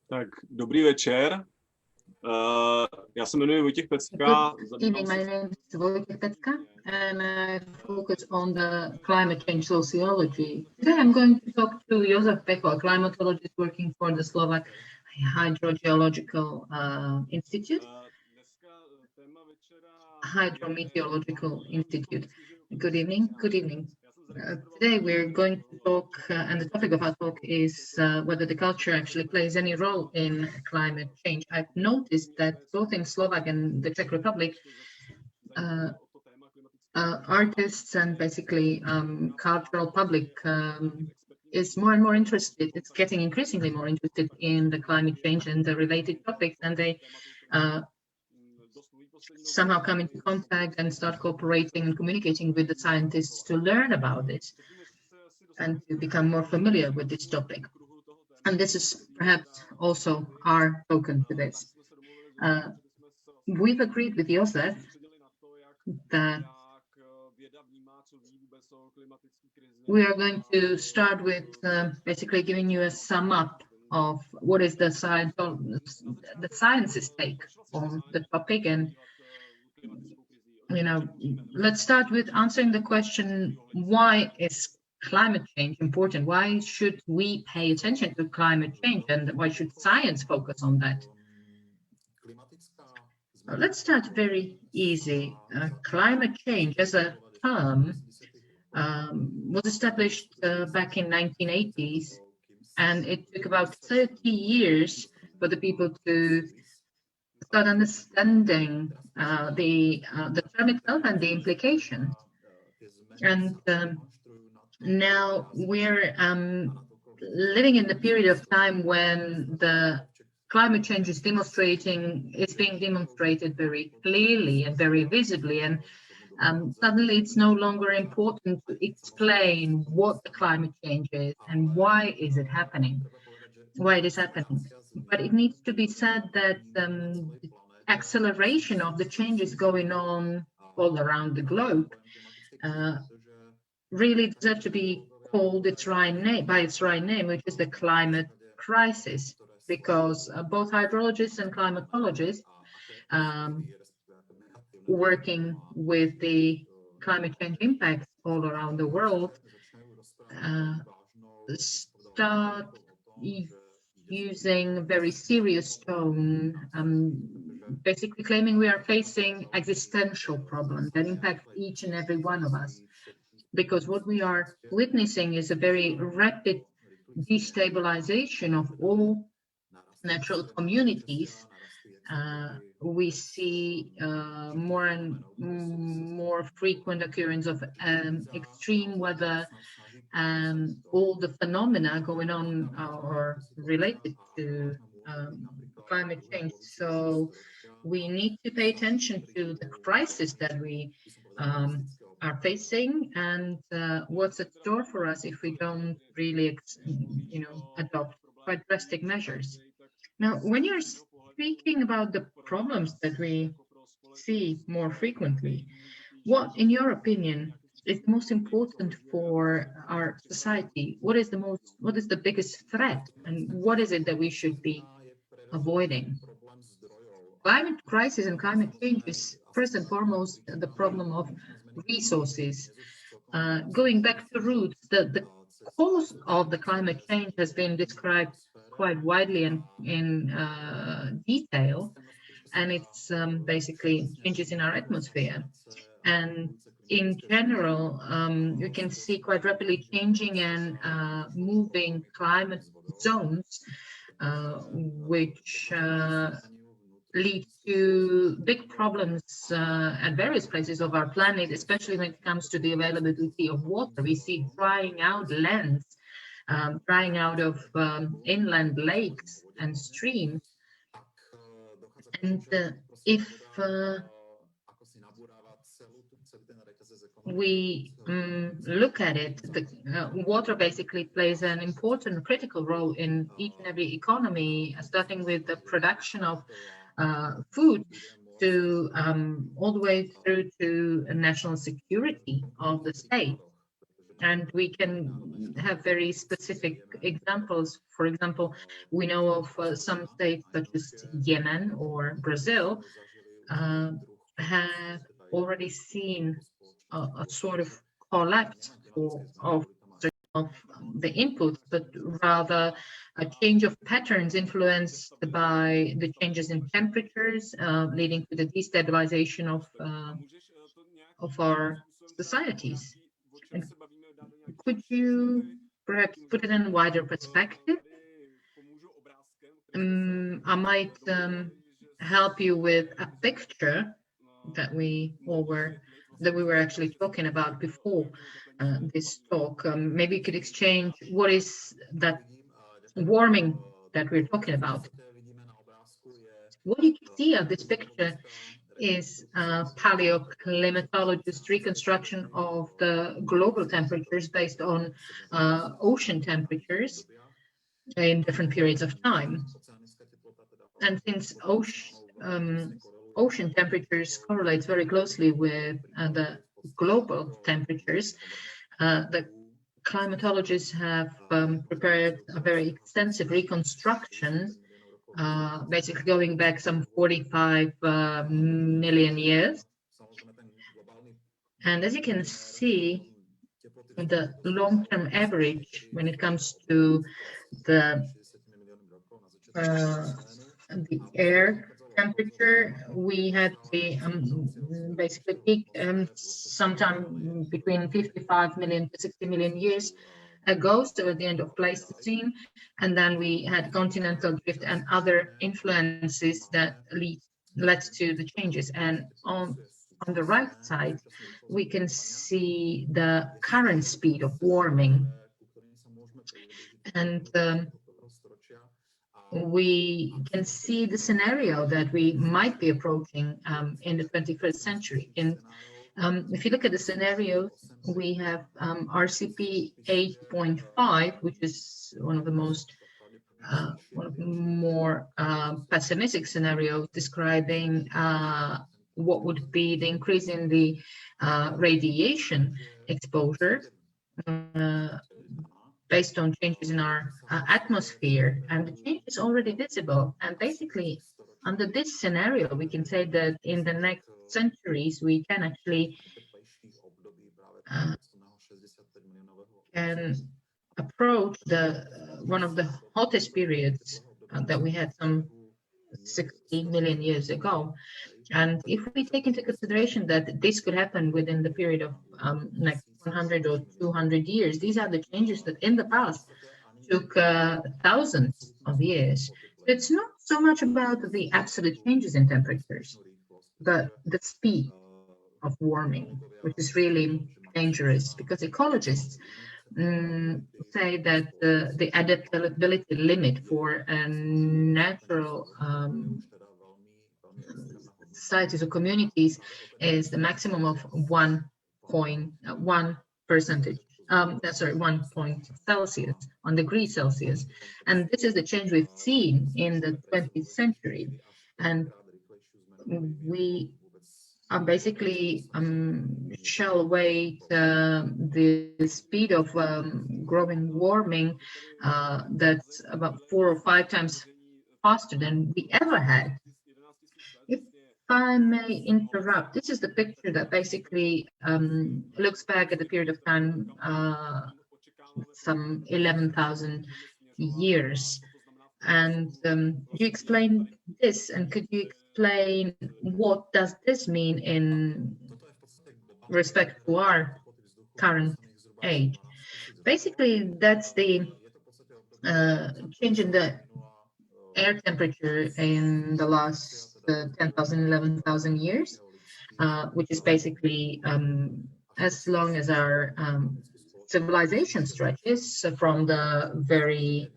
Tak, dobrý večer. Já se jmenuji Vojtěch Pecka. Good evening, my name is Vojtěch Pecka and I focus on the climate change sociology. Today I'm going to talk to Jozef Pecho, a climatologist working for the Slovak Hydrogeological Institute. Hydrometeorological Institute. Good evening. Good evening. Today we're going to talk, and the topic of our talk is whether the culture actually plays any role in climate change. I've noticed that both in Slovak and the Czech Republic, artists and basically cultural public is more and more interested. It's getting increasingly more interested in the climate change and the related topics, and they somehow come into contact and start cooperating and communicating with the scientists to learn about it and to become more familiar with this topic. And this is perhaps also our token to this. We've agreed with Jozef that we are going to start with basically giving you a sum up of what is the science's take on the topic. And let's start with answering the question, why is climate change important? Why should we pay attention to climate change, and why should science focus on that? Let's start very easy. Climate change as a term was established back in 1980s, and it took about 30 years for the people to start understanding the term itself and the implications. And now we're living in the period of time when the climate change is being demonstrated very clearly and very visibly, and suddenly it's no longer important to explain what the climate change is and why it is happening. But it needs to be said that the acceleration of the changes going on all around the globe really deserve to be called by its right name, which is the climate crisis, because both hydrologists and climatologists working with the climate change impacts all around the world start using a very serious tone, basically claiming we are facing existential problems that impact each and every one of us. Because what we are witnessing is a very rapid destabilization of all natural communities. We see more and more frequent occurrence of extreme weather and all the phenomena going on or related to climate change. So we need to pay attention to the crisis that we are facing and what's at store for us if we don't really, adopt quite drastic measures. Now, when you're speaking about the problems that we see more frequently, what, in your opinion, is most important for our society? What is the biggest threat, and what is it that we should be avoiding? Climate crisis and climate change is first and foremost the problem of resources. Going back to roots, the cause of the climate change has been described quite widely and in detail, and it's basically changes in our atmosphere. And in general, you can see quite rapidly changing and moving climate zones, which lead to big problems at various places of our planet, especially when it comes to the availability of water. We see drying out lands, drying out of inland lakes and streams. And if we look at it, the water basically plays an important, critical role in each and every economy, starting with the production of food to all the way through to national security of the state. And we can have very specific examples. For example, we know of some states such as Yemen or Brazil have already seen a sort of collapse of the inputs, but rather a change of patterns influenced by the changes in temperatures, leading to the destabilization of our societies. And could you perhaps put it in a wider perspective? I might help you with a picture that we were actually talking about before this talk. Maybe you could exchange what is that warming that we're talking about. What you can see on this picture is paleoclimatologist reconstruction of the global temperatures based on ocean temperatures in different periods of time. And since ocean temperatures correlates very closely with the global temperatures, the climatologists have prepared a very extensive reconstruction, basically going back some 45 million years. And as you can see, the long-term average when it comes to the air temperature, we had the basically peak sometime between 55 million to 60 million years ago, so at the end of Pleistocene, and then we had continental drift and other influences that led to the changes. And on the right side, we can see the current speed of warming. And we can see the scenario that we might be approaching in the 21st century. And if you look at the scenario, we have RCP 8.5, which is one of the more pessimistic scenarios, describing what would be the increase in the radiation exposure based on changes in our atmosphere, and the change is already visible. And basically, under this scenario, we can say that in the next centuries, we can actually can approach one of the hottest periods that we had some 60 million years ago. And if we take into consideration that this could happen within the period of like 100 or 200 years, these are the changes that in the past took thousands of years. It's not so much about the absolute changes in temperatures, but the speed of warming, which is really dangerous, because ecologists say that the adaptability limit for a natural societies or communities is the maximum of 1 point Celsius, 1 degree Celsius. And this is the change we've seen in the 20th century. And we basically shall await the speed of growing warming that's about 4 or 5 times faster than we ever had. If I may interrupt, this is the picture that basically looks back at the period of time, some 11,000 years. And you explained this, and could you explain what does this mean in respect to our current age? Basically, that's the change in the air temperature in the last 10,000, 11,000 years, which is basically as long as our civilization stretches from the very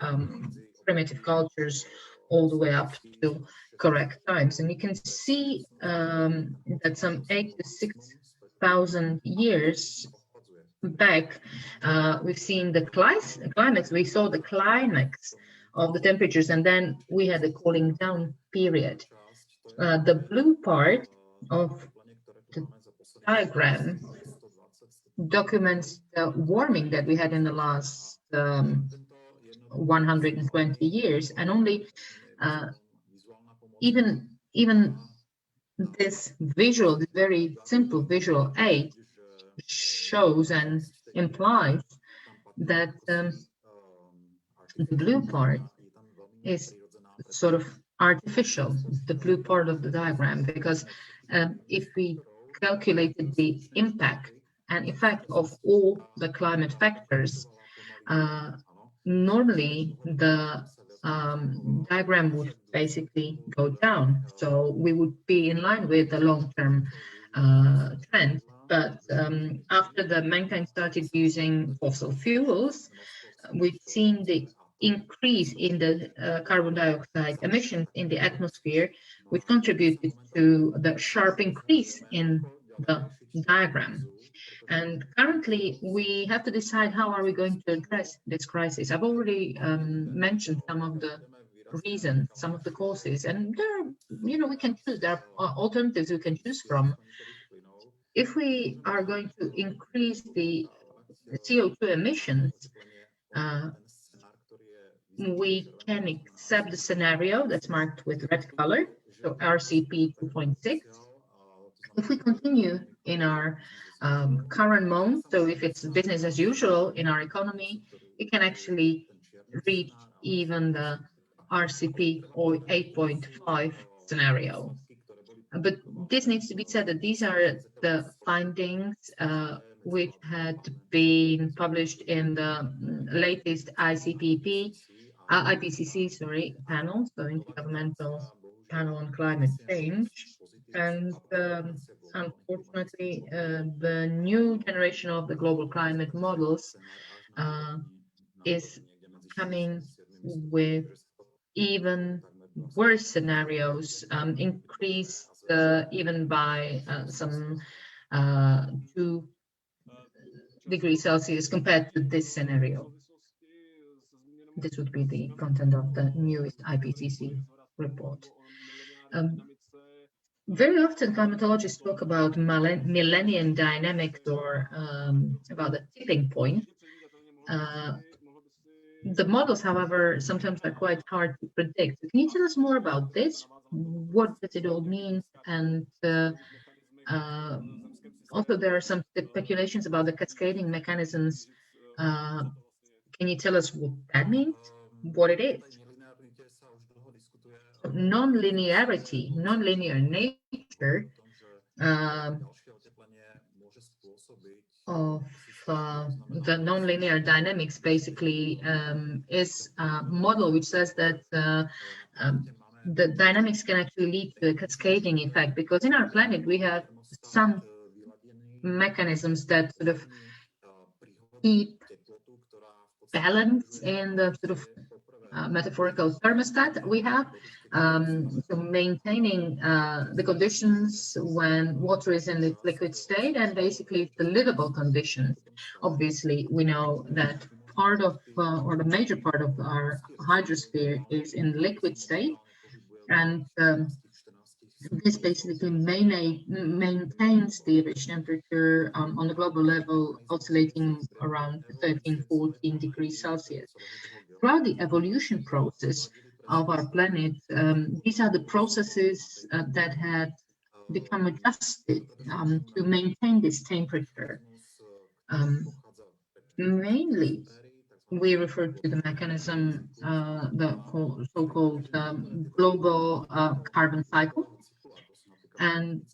primitive cultures all the way up to correct times. And you can see that some 8,000 to 6,000 years back, we've seen the climax. We saw the climax of the temperatures, and then we had a cooling down period. The blue part of the diagram documents the warming that we had in the last 120 years, and only even this visual, this very simple visual aid shows and implies that the blue part is sort of artificial, the blue part of the diagram, because if we calculated the impact and effect of all the climate factors, normally the diagram would basically go down. So we would be in line with the long-term trend. But after the mankind started using fossil fuels, we've seen the increase in the carbon dioxide emissions in the atmosphere, which contributed to the sharp increase in the diagram. And currently, we have to decide how are we going to address this crisis. I've already mentioned some of the reasons, some of the causes, and there are, we can choose. There are alternatives we can choose from. If we are going to increase the CO2 emissions, we can accept the scenario that's marked with red color, so RCP 2.6. If we continue in our current mode, so if it's business as usual in our economy, it can actually reach even the RCP or 8.5 scenario. But this needs to be said that these are the findings which had been published in the latest IPCC panel, so Intergovernmental Panel on Climate Change. And unfortunately, the new generation of the global climate models is coming with even worse scenarios, increased even by some 2 degrees Celsius compared to this scenario. This would be the content of the newest IPCC report. Very often climatologists talk about millennium dynamics or about the tipping point. The models, however, sometimes are quite hard to predict. Can you tell us more about this? What does it all mean? And also there are some speculations about the cascading mechanisms. Can you tell us what that means? What it is? Non-linearity, non-linear nature of the nonlinear dynamics basically is a model which says that the dynamics can actually lead to a cascading effect, because in our planet we have some mechanisms that sort of keep balance in the sort of metaphorical thermostat we have, so maintaining the conditions when water is in its liquid state, and basically the livable conditions. Obviously, we know that part of or the major part of our hydrosphere is in liquid state, and this basically maintains the average temperature on the global level oscillating around 13-14 degrees Celsius. Throughout the evolution process of our planet, these are the processes that had become adjusted to maintain this temperature. Mainly, we refer to the mechanism, the so-called global carbon cycle. And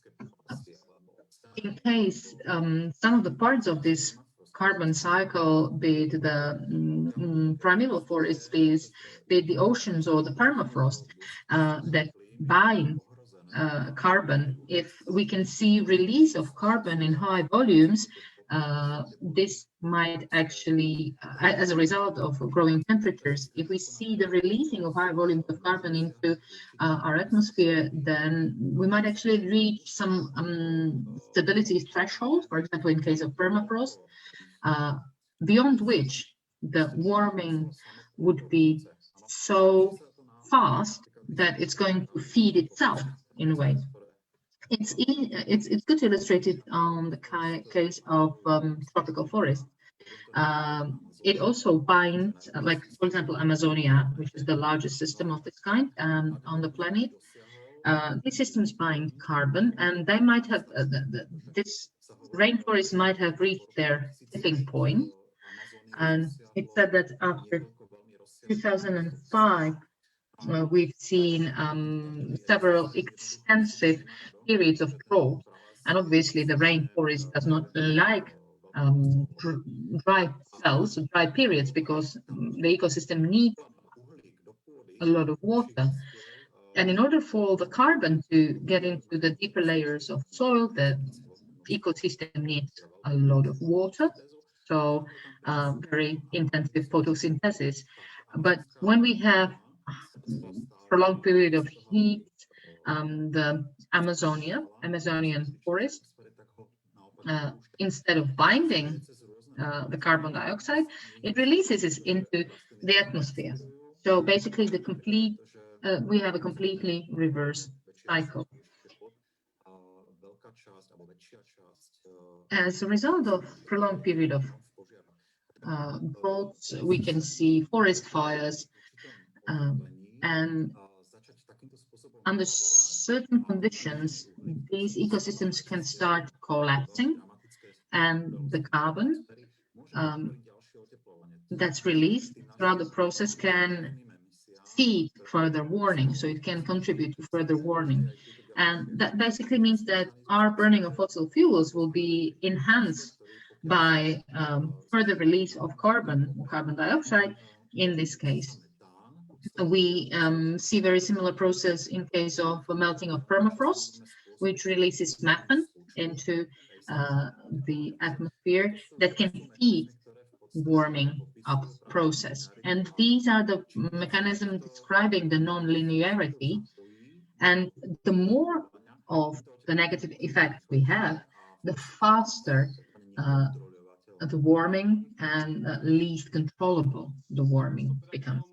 in case some of the parts of this carbon cycle, be it the primeval forest space, be it the oceans or the permafrost that bind carbon, if we can see release of carbon in high volumes, this might actually, as a result of growing temperatures, if we see the releasing of high volumes of carbon into our atmosphere, then we might actually reach some stability threshold, for example, in case of permafrost, beyond which the warming would be so fast that it's going to feed itself in a way. It's good to illustrate it on the case of tropical forest. It also binds, like for example, Amazonia, which is the largest system of this kind on the planet. These systems bind carbon, and they might have this rainforest might have reached their tipping point. And it said that after 2005, we've seen several extensive periods of drought, and obviously the rainforest does not like dry spells, dry periods, because the ecosystem needs a lot of water. And in order for the carbon to get into the deeper layers of soil, the ecosystem needs a lot of water, so very intensive photosynthesis. But when we have prolonged period of heat, the Amazonian forest, instead of binding the carbon dioxide, it releases it into the atmosphere. So basically, we have a completely reverse cycle. As a result of prolonged period of droughts, we can see forest fires, and under certain conditions, these ecosystems can start collapsing, and the carbon that's released throughout the process can feed further warming, so it can contribute to further warming. And that basically means that our burning of fossil fuels will be enhanced by further release of carbon dioxide in this case. We see very similar process in case of the melting of permafrost, which releases methane into the atmosphere that can feed warming up process. And these are the mechanisms describing the non-linearity. And the more of the negative effect we have, the faster the warming and least controllable the warming becomes.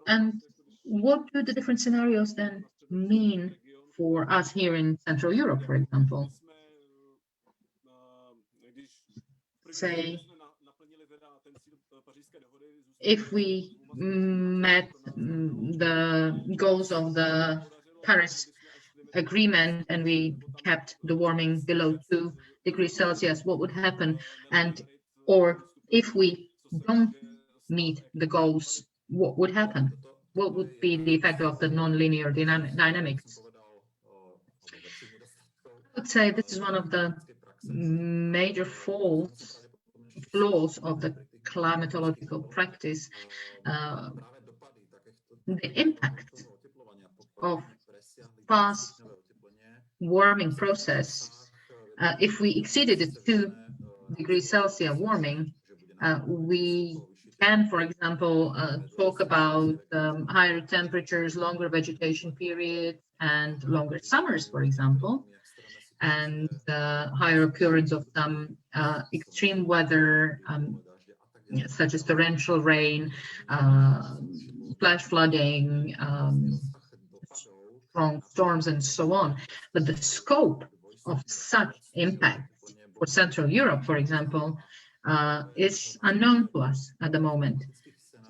And what do the different scenarios then mean for us here in Central Europe, for example? Say, if we met the goals of the Paris Agreement and we kept the warming below 2 degrees Celsius, what would happen? Or if we don't meet the goals, what would happen? What would be the effect of the non-linear dynamics? I would say this is one of the major flaws of the climatological practice. The impact of fast warming process, if we exceeded the 2 degrees Celsius warming, we can, for example, talk about higher temperatures, longer vegetation periods, and longer summers, for example, and higher occurrence of some extreme weather, such as torrential rain, flash flooding, strong storms, and so on. But the scope of such impacts for Central Europe, for example, is unknown to us at the moment.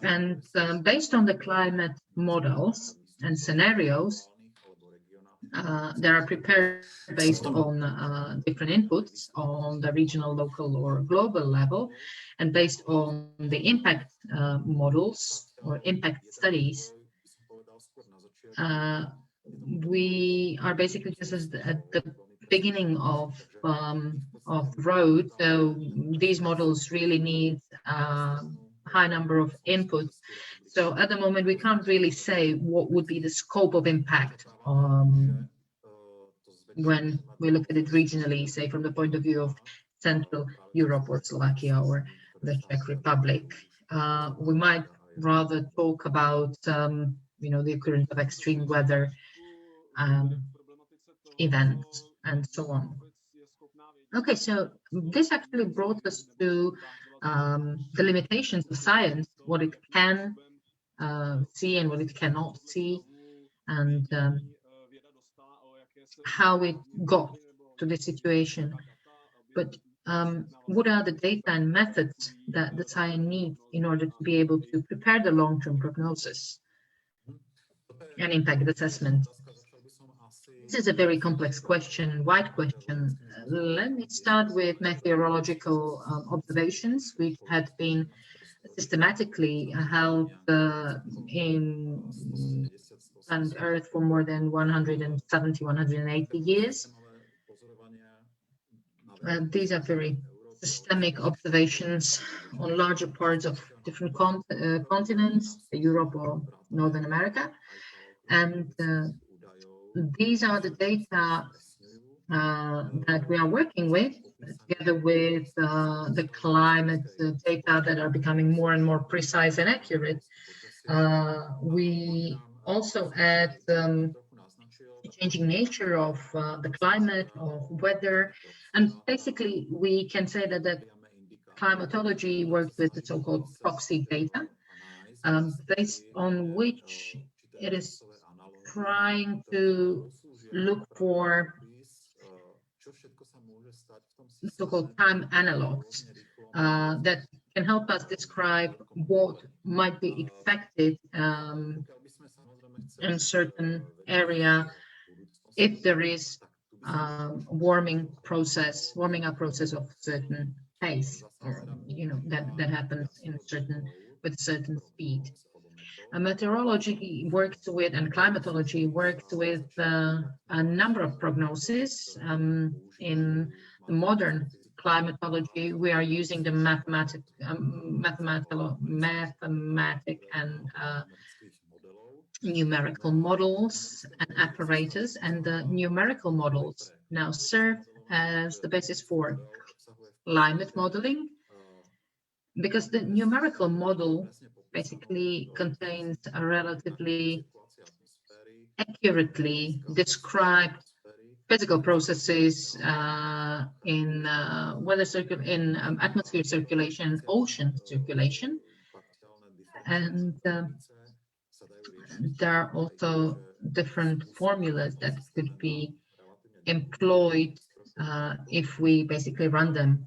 And based on the climate models and scenarios, they are prepared based on different inputs on the regional, local, or global level, and based on the impact models or impact studies. We are basically just at the beginning of the road, so these models really need a high number of inputs. So at the moment, we can't really say what would be the scope of impact when we look at it regionally, say from the point of view of Central Europe or Slovakia or the Czech Republic. We might rather talk about the occurrence of extreme weather events and so on. Okay, so this actually brought us to the limitations of science, what it can see and what it cannot see. and how it got to this situation. But what are the data and methods that the science needs in order to be able to prepare the long-term prognosis and impact assessment? This is a very complex question, wide question. Let me start with meteorological observations, which had been systematically held in planet Earth for more than 170, 180 years. These are very systemic observations on larger parts of different continents, Europe or Northern America. And these are the data that we are working with, together with the climate data that are becoming more and more precise and accurate. We also add the changing nature of the climate, of weather, and basically we can say that climatology works with the so-called proxy data, based on which it is trying to look for so-called time analogs that can help us describe what might be expected in certain area if there is warming up process of certain pace, or that happens with certain speed. Meteorology works with, and climatology works with a number of prognoses. In the modern climatology, we are using the mathematic and numerical models and apparatus, and the numerical models now serve as the basis for climate modeling, because the numerical model basically contains a relatively accurately described physical processes in atmosphere circulation, ocean circulation, and there are also different formulas that could be employed if we basically run them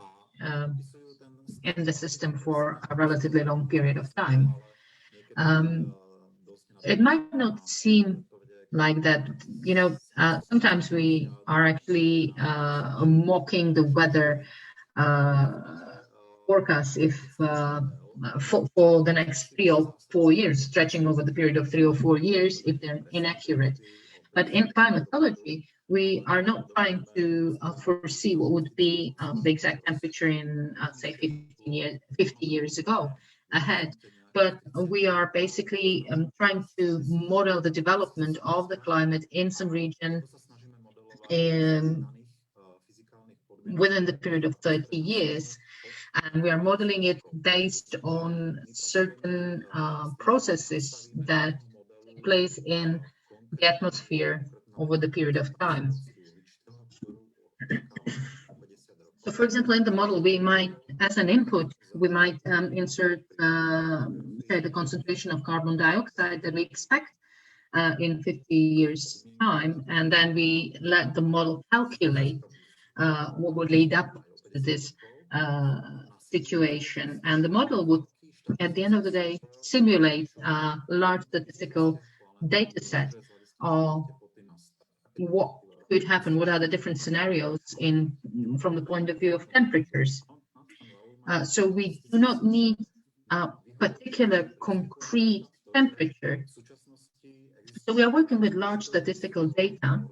in the system for a relatively long period of time. It might not seem like that, sometimes we are actually mocking the weather forecast if for the next 3 or 4 years, stretching over the period of 3 or 4 years, if they're inaccurate. But in climatology, we are not trying to foresee what would be the exact temperature in, say, 50 years ahead. But we are basically trying to model the development of the climate in some region within the period of 30 years. And we are modeling it based on certain processes that take place in the atmosphere over the period of time. So, for example, in the model, we might, as an input, we might insert, say, the concentration of carbon dioxide that we expect in 50 years' time, and then we let the model calculate what would lead up to this situation. And the model would, at the end of the day, simulate a large statistical data set of what could happen, what are the different scenarios from the point of view of temperatures. So we do not need a particular concrete temperature. So we are working with large statistical data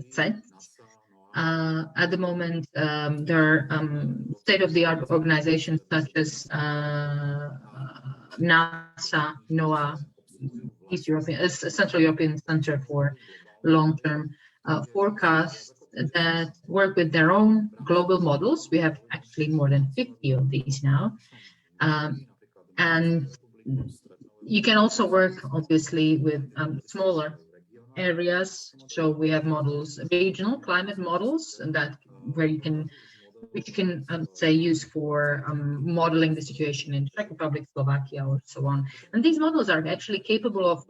sets. At the moment, there are state-of-the-art organizations such as NASA, NOAA, Central European Center for Long-Term Forecasts, that work with their own global models. We have actually more than 50 of these now. And you can also work, obviously, with smaller areas. So we have models, regional climate models, and where you can which you can say use for modeling the situation in Czech Republic, Slovakia, or so on. And these models are actually capable of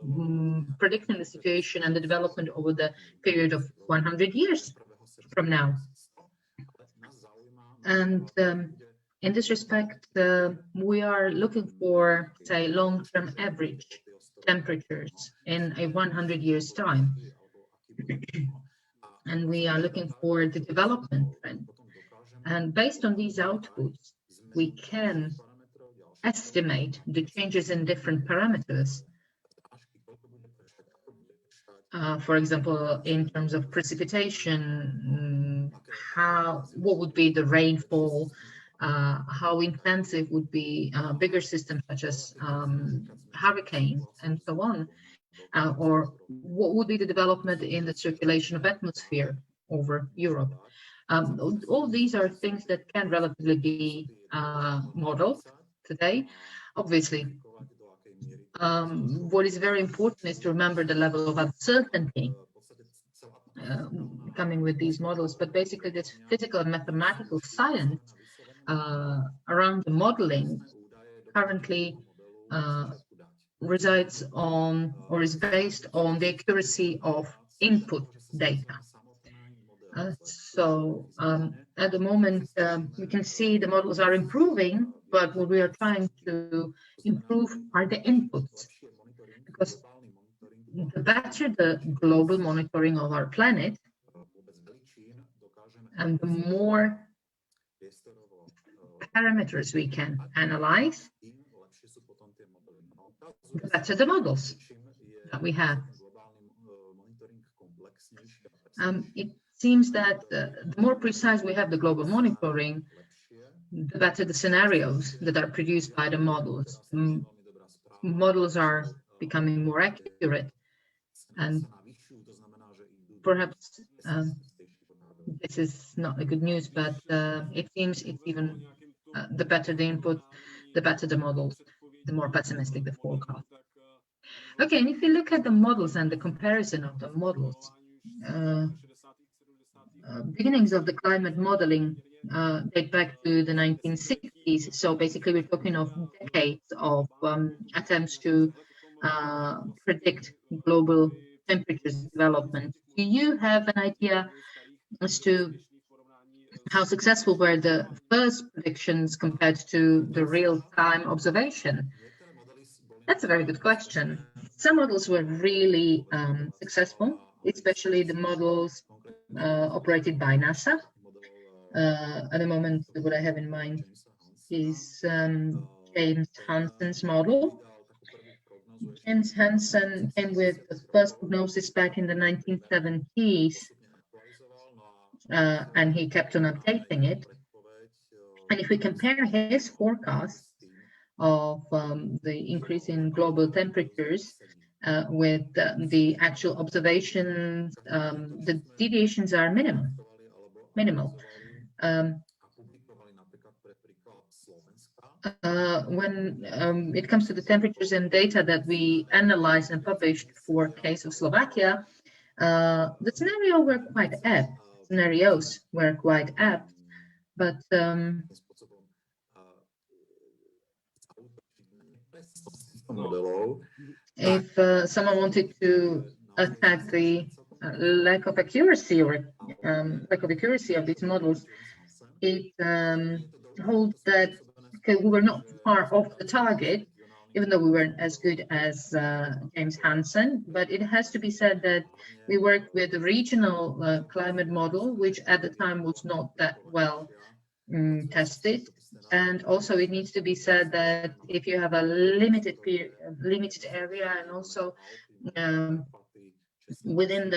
predicting the situation and the development over the period of 100 years from now. And in this respect, we are looking for, say, long-term average temperatures in a 100 years time. And we are looking for the development trend. And based on these outputs, we can estimate the changes in different parameters. For example, in terms of precipitation, what would be the rainfall, how intensive would be bigger systems such as hurricanes and so on, or what would be the development in the circulation of atmosphere over Europe. All these are things that can relatively be modeled today. Obviously, what is very important is to remember the level of uncertainty coming with these models, but basically this physical and mathematical science around the modeling currently resides on or is based on the accuracy of input data. So at the moment, we can see the models are improving, but what we are trying to improve are the inputs, because the better the global monitoring of our planet and the more parameters we can analyze, the better the models that we have. It seems that the more precise we have the global monitoring, the better the scenarios that are produced by the models. Models are becoming more accurate, and perhaps this is not a good news, but it seems it's even the better the input, the better the models, the more pessimistic the forecast. Okay, and if you look at the models and the comparison of the models, beginnings of the climate modeling date back to the 1960s. So basically, we're talking of decades of attempts to predict global temperatures development. Do you have an idea as to how successful were the first predictions compared to the real-time observation? That's a very good question. Some models were really successful, especially the models operated by NASA. At the moment, what I have in mind is James Hansen's model. James Hansen came with the first prognosis back in the 1970s, and he kept on updating it. And if we compare his forecast of the increase in global temperatures with the actual observations, the deviations are minimal. When it comes to the temperatures and data that we analyzed and published for case of Slovakia, the scenarios were quite apt, but if someone wanted to attack the lack of accuracy or lack of accuracy of these models, it holds that we were not far off the target, even though we weren't as good as James Hansen. But it has to be said that we worked with a regional climate model, which at the time was not that well tested. And also it needs to be said that if you have a limited area, and also within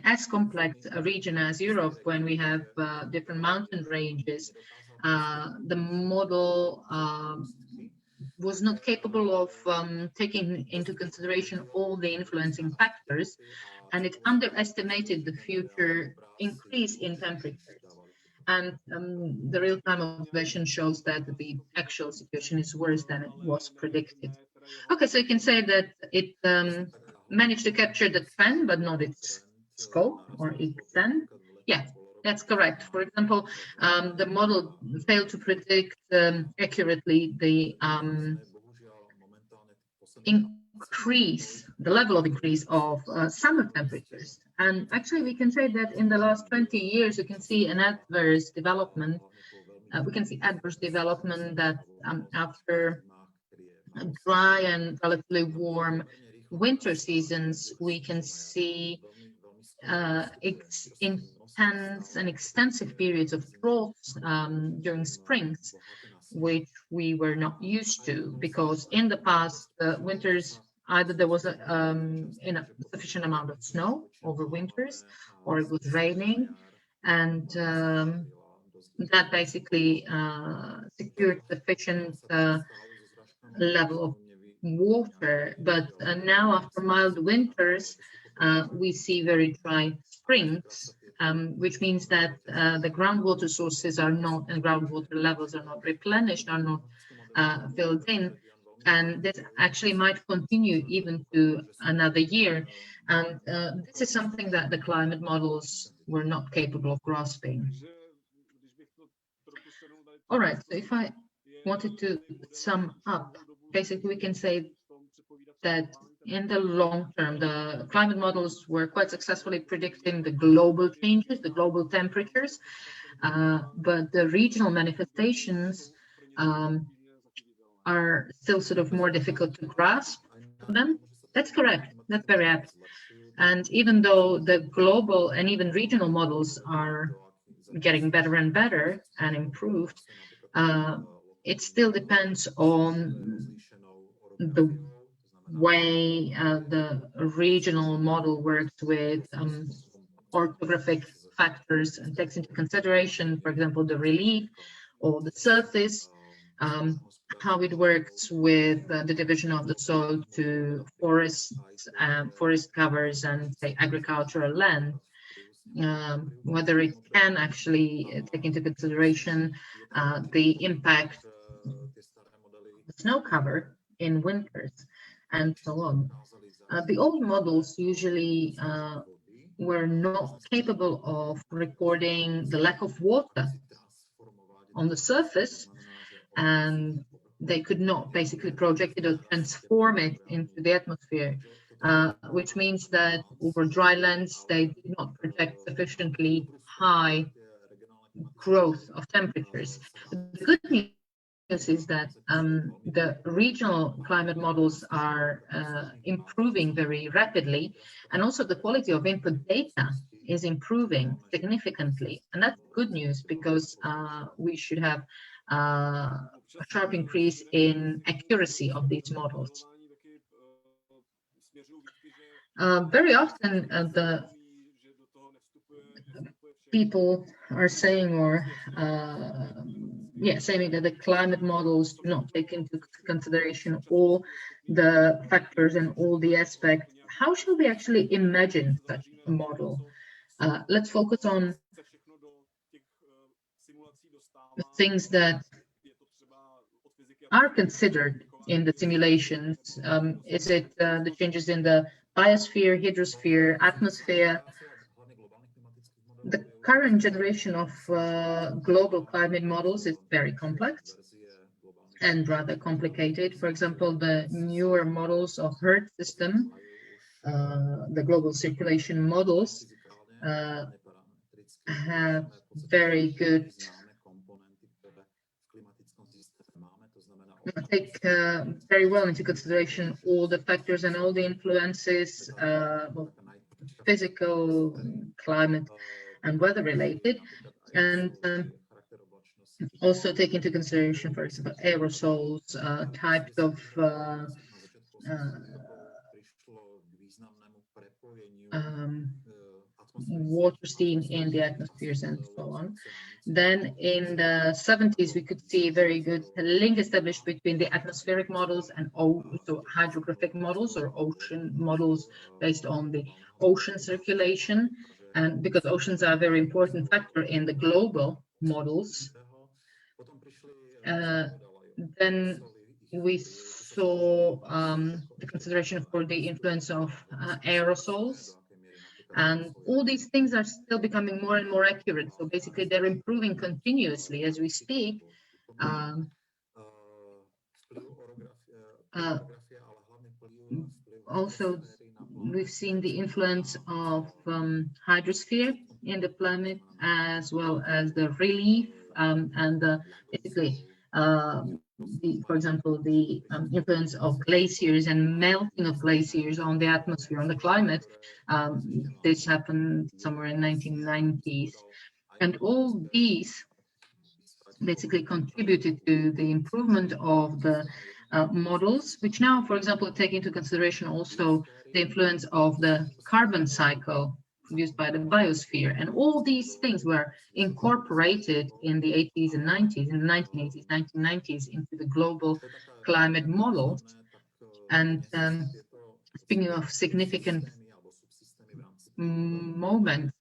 as complex a region as Europe, when we have different mountain ranges, the model was not capable of taking into consideration all the influencing factors, and it underestimated the future increase in temperatures. And the real-time observation shows that the actual situation is worse than it was predicted. Okay, so you can say that it managed to capture the trend, but not its scope or extent. Yeah, That's correct. For example, the model failed to predict accurately the level of increase of summer temperatures. And actually, we can say that in the last 20 years, you can see an adverse development. We can see adverse development that after dry and relatively warm winter seasons, we can see intense and extensive periods of droughts during springs, which we were not used to, because in the past winters, either there was a sufficient amount of snow over winters, or it was raining, and that basically secured sufficient level of water. But now, after mild winters, we see very dry springs, which means that the groundwater sources are not, and groundwater levels are not replenished, are not filled in. And this actually might continue even to another year. And this is something that the climate models were not capable of grasping. All right, so if I wanted to sum up, basically we can say that in the long term, the climate models were quite successfully predicting the global changes, the global temperatures, but the regional manifestations are still sort of more difficult to grasp for them. That's correct. That's very apt. And even though the global and even regional models are getting better and better and improved, it still depends on the way the regional model works with orographic factors and takes into consideration, for example, the relief or the surface, how it works with the division of the soil to forests, forest covers, and say agricultural land. Whether it can actually take into consideration the impact of the snow cover in winters, and so on. The old models usually were not capable of recording the lack of water on the surface, and they could not basically project it or transform it into the atmosphere, which means that over dry lands, they did not project sufficiently high growth of temperatures. The good news is that the regional climate models are improving very rapidly, and also the quality of input data is improving significantly. And that's good news, because we should have a sharp increase in accuracy of these models. Very often the people are saying, or saying that the climate models do not take into consideration all the factors and all the aspects. How shall we actually imagine such a model? Let's focus on the things that are considered in the simulations. Is it the changes in the biosphere, hydrosphere, atmosphere? The current generation of global climate models is very complex and rather complicated. For example, the newer models of Earth system, the global circulation models, have very good, take very well into consideration all the factors and all the influences, physical, climate, and weather related, and also take into consideration, for example, aerosols, types of water seen in the atmospheres, and so on. Then in the 70s, we could see a very good link established between the atmospheric models and also hydrographic models, or ocean models based on the ocean circulation. And because oceans are a very important factor in the global models, then we saw the consideration for the influence of aerosols, And all these things are still becoming more and more accurate. So basically, they're improving continuously as we speak. Also, we've seen the influence of hydrosphere in the climate, as well as the relief and basically, for example, the influence of glaciers and melting of glaciers on the atmosphere, on the climate. This happened somewhere in 1990s. And all these basically contributed to the improvement of the models, which now, for example, take into consideration also the influence of the carbon cycle produced by the biosphere. And all these things were incorporated in the 80s and 90s, in the 1980s, 1990s, into the global climate models. And speaking of significant moments,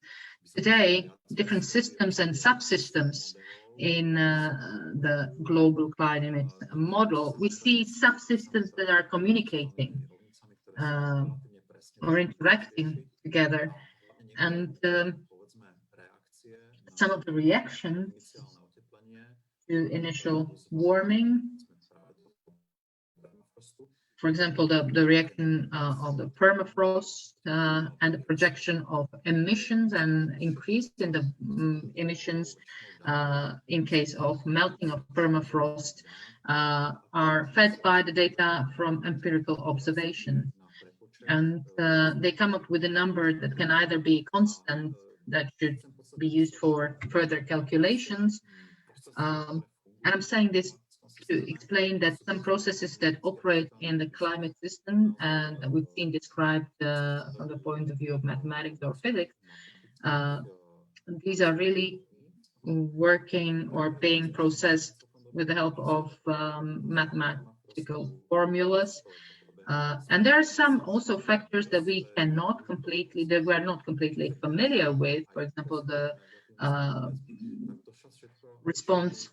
today, different systems and subsystems in the global climate model, we see subsystems that are communicating or interacting together. And some of the reactions to initial warming, for example, the reaction of the permafrost and the projection of emissions and increase in the emissions in case of melting of permafrost are fed by the data from empirical observation. And they come up with a number that can either be constant, that should be used for further calculations. And I'm saying this to explain that some processes that operate in the climate system and that we've seen described from the point of view of mathematics or physics, these are really working or being processed with the help of mathematical formulas. And there are some also factors that we're not completely familiar with. For example, the response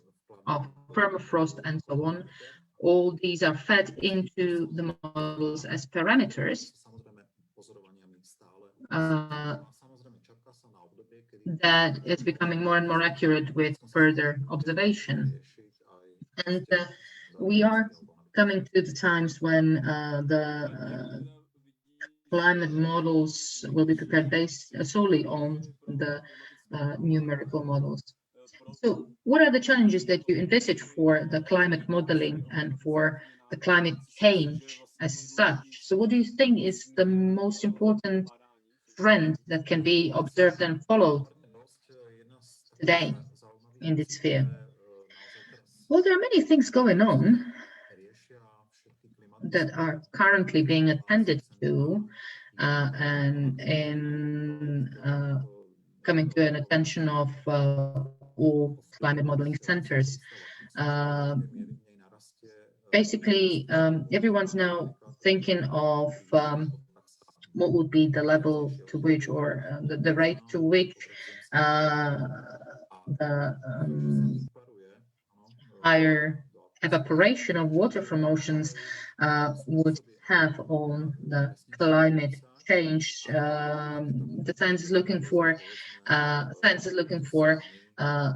of permafrost and so on. All these are fed into the models as parameters that is becoming more and more accurate with further observation. And we are coming to the times when the climate models will be prepared based solely on the numerical models. So what are the challenges that you envisage for the climate modeling and for the climate change as such? So what do you think is the most important trend that can be observed and followed today in this sphere? Well, there are many things going on that are currently being attended to and in coming to an attention of all climate modeling centers. Basically, everyone's now thinking of what would be the level to which, or the rate to which the higher evaporation of water from oceans would have on the climate change. The science is looking for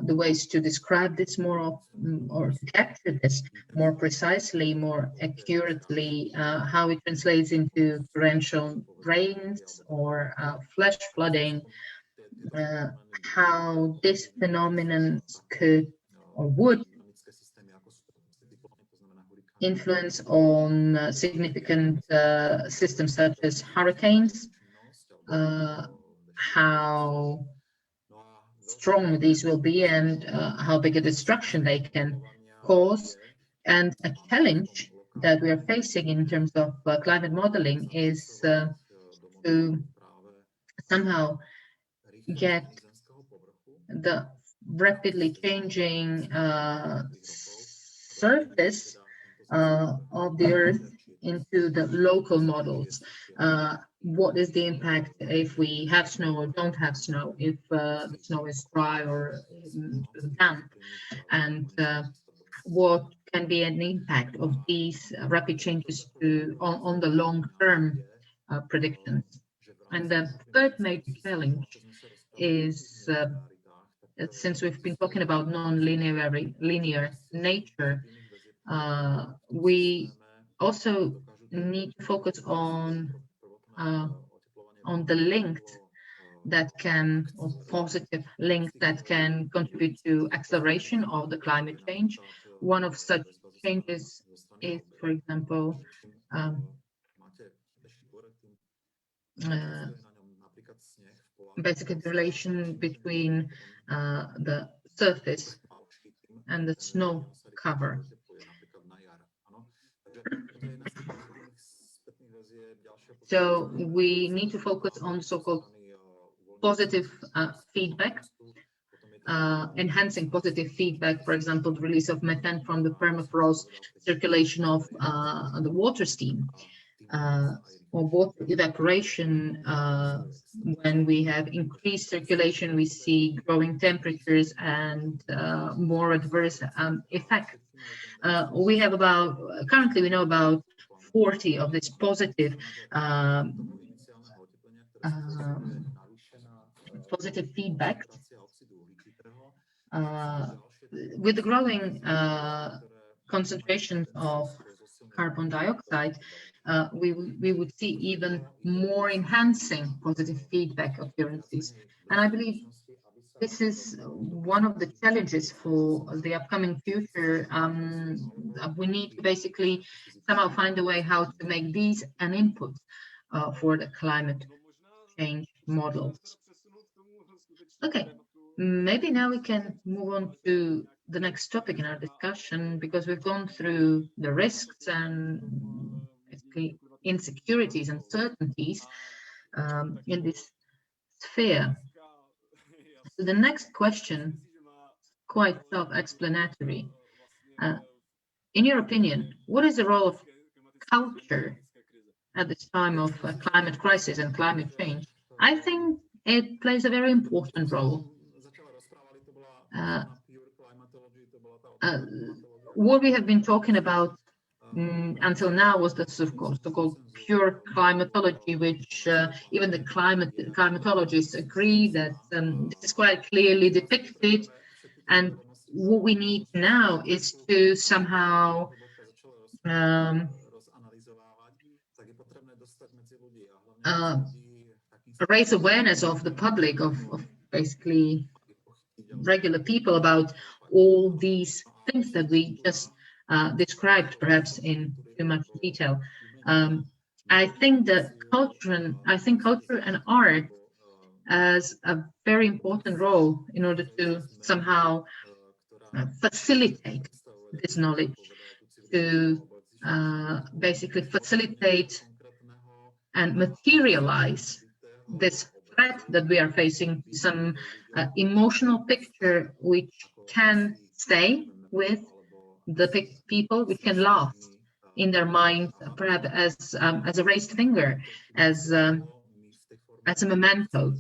the ways to describe this more or to capture this more precisely, more accurately, how it translates into torrential rains or flash flooding, how this phenomenon could or would influence on significant systems such as hurricanes, how strong these will be and how big a destruction they can cause. And a challenge that we are facing in terms of climate modeling is to somehow get the rapidly changing surface of the Earth into the local models. What is the impact if we have snow or don't have snow, if the snow is dry or damp, and what can be an impact of these rapid changes on the long-term predictions. And the third major challenge is, since we've been talking about linear nature, we also need to focus on the links that can, or positive links that can contribute to acceleration of the climate change. One of such changes is, for example, basically the relation between the surface and the snow cover. So we need to focus on so-called positive feedback, enhancing positive feedback, for example, the release of methane from the permafrost, circulation of the water stream, or water evaporation. When we have increased circulation, we see growing temperatures and more adverse effects. We have currently we know about 40 of this positive positive feedback. With the growing concentration of carbon dioxide, we would see even more enhancing positive feedback occurrences. And I believe this is one of the challenges for the upcoming future. We need to basically somehow find a way how to make these an input for the climate change models. Okay, maybe now we can move on to the next topic in our discussion, because we've gone through the risks and basically insecurities and uncertainties in this sphere. So the next question, quite self-explanatory. In your opinion, what is the role of culture at this time of climate crisis and climate change? I think it plays a very important role. What we have been talking about until now was the so-called pure climatology, which even the climatologists agree that this is quite clearly depicted. And what we need now is to somehow raise awareness of the public, of basically regular people, about all these things that we just described, perhaps in too much detail. I think that culture and art has a very important role in order to somehow facilitate this knowledge, to basically facilitate and materialize this threat that we are facing, some emotional picture which can stay with the people, which can last in their mind, perhaps as a raised finger, as a memento.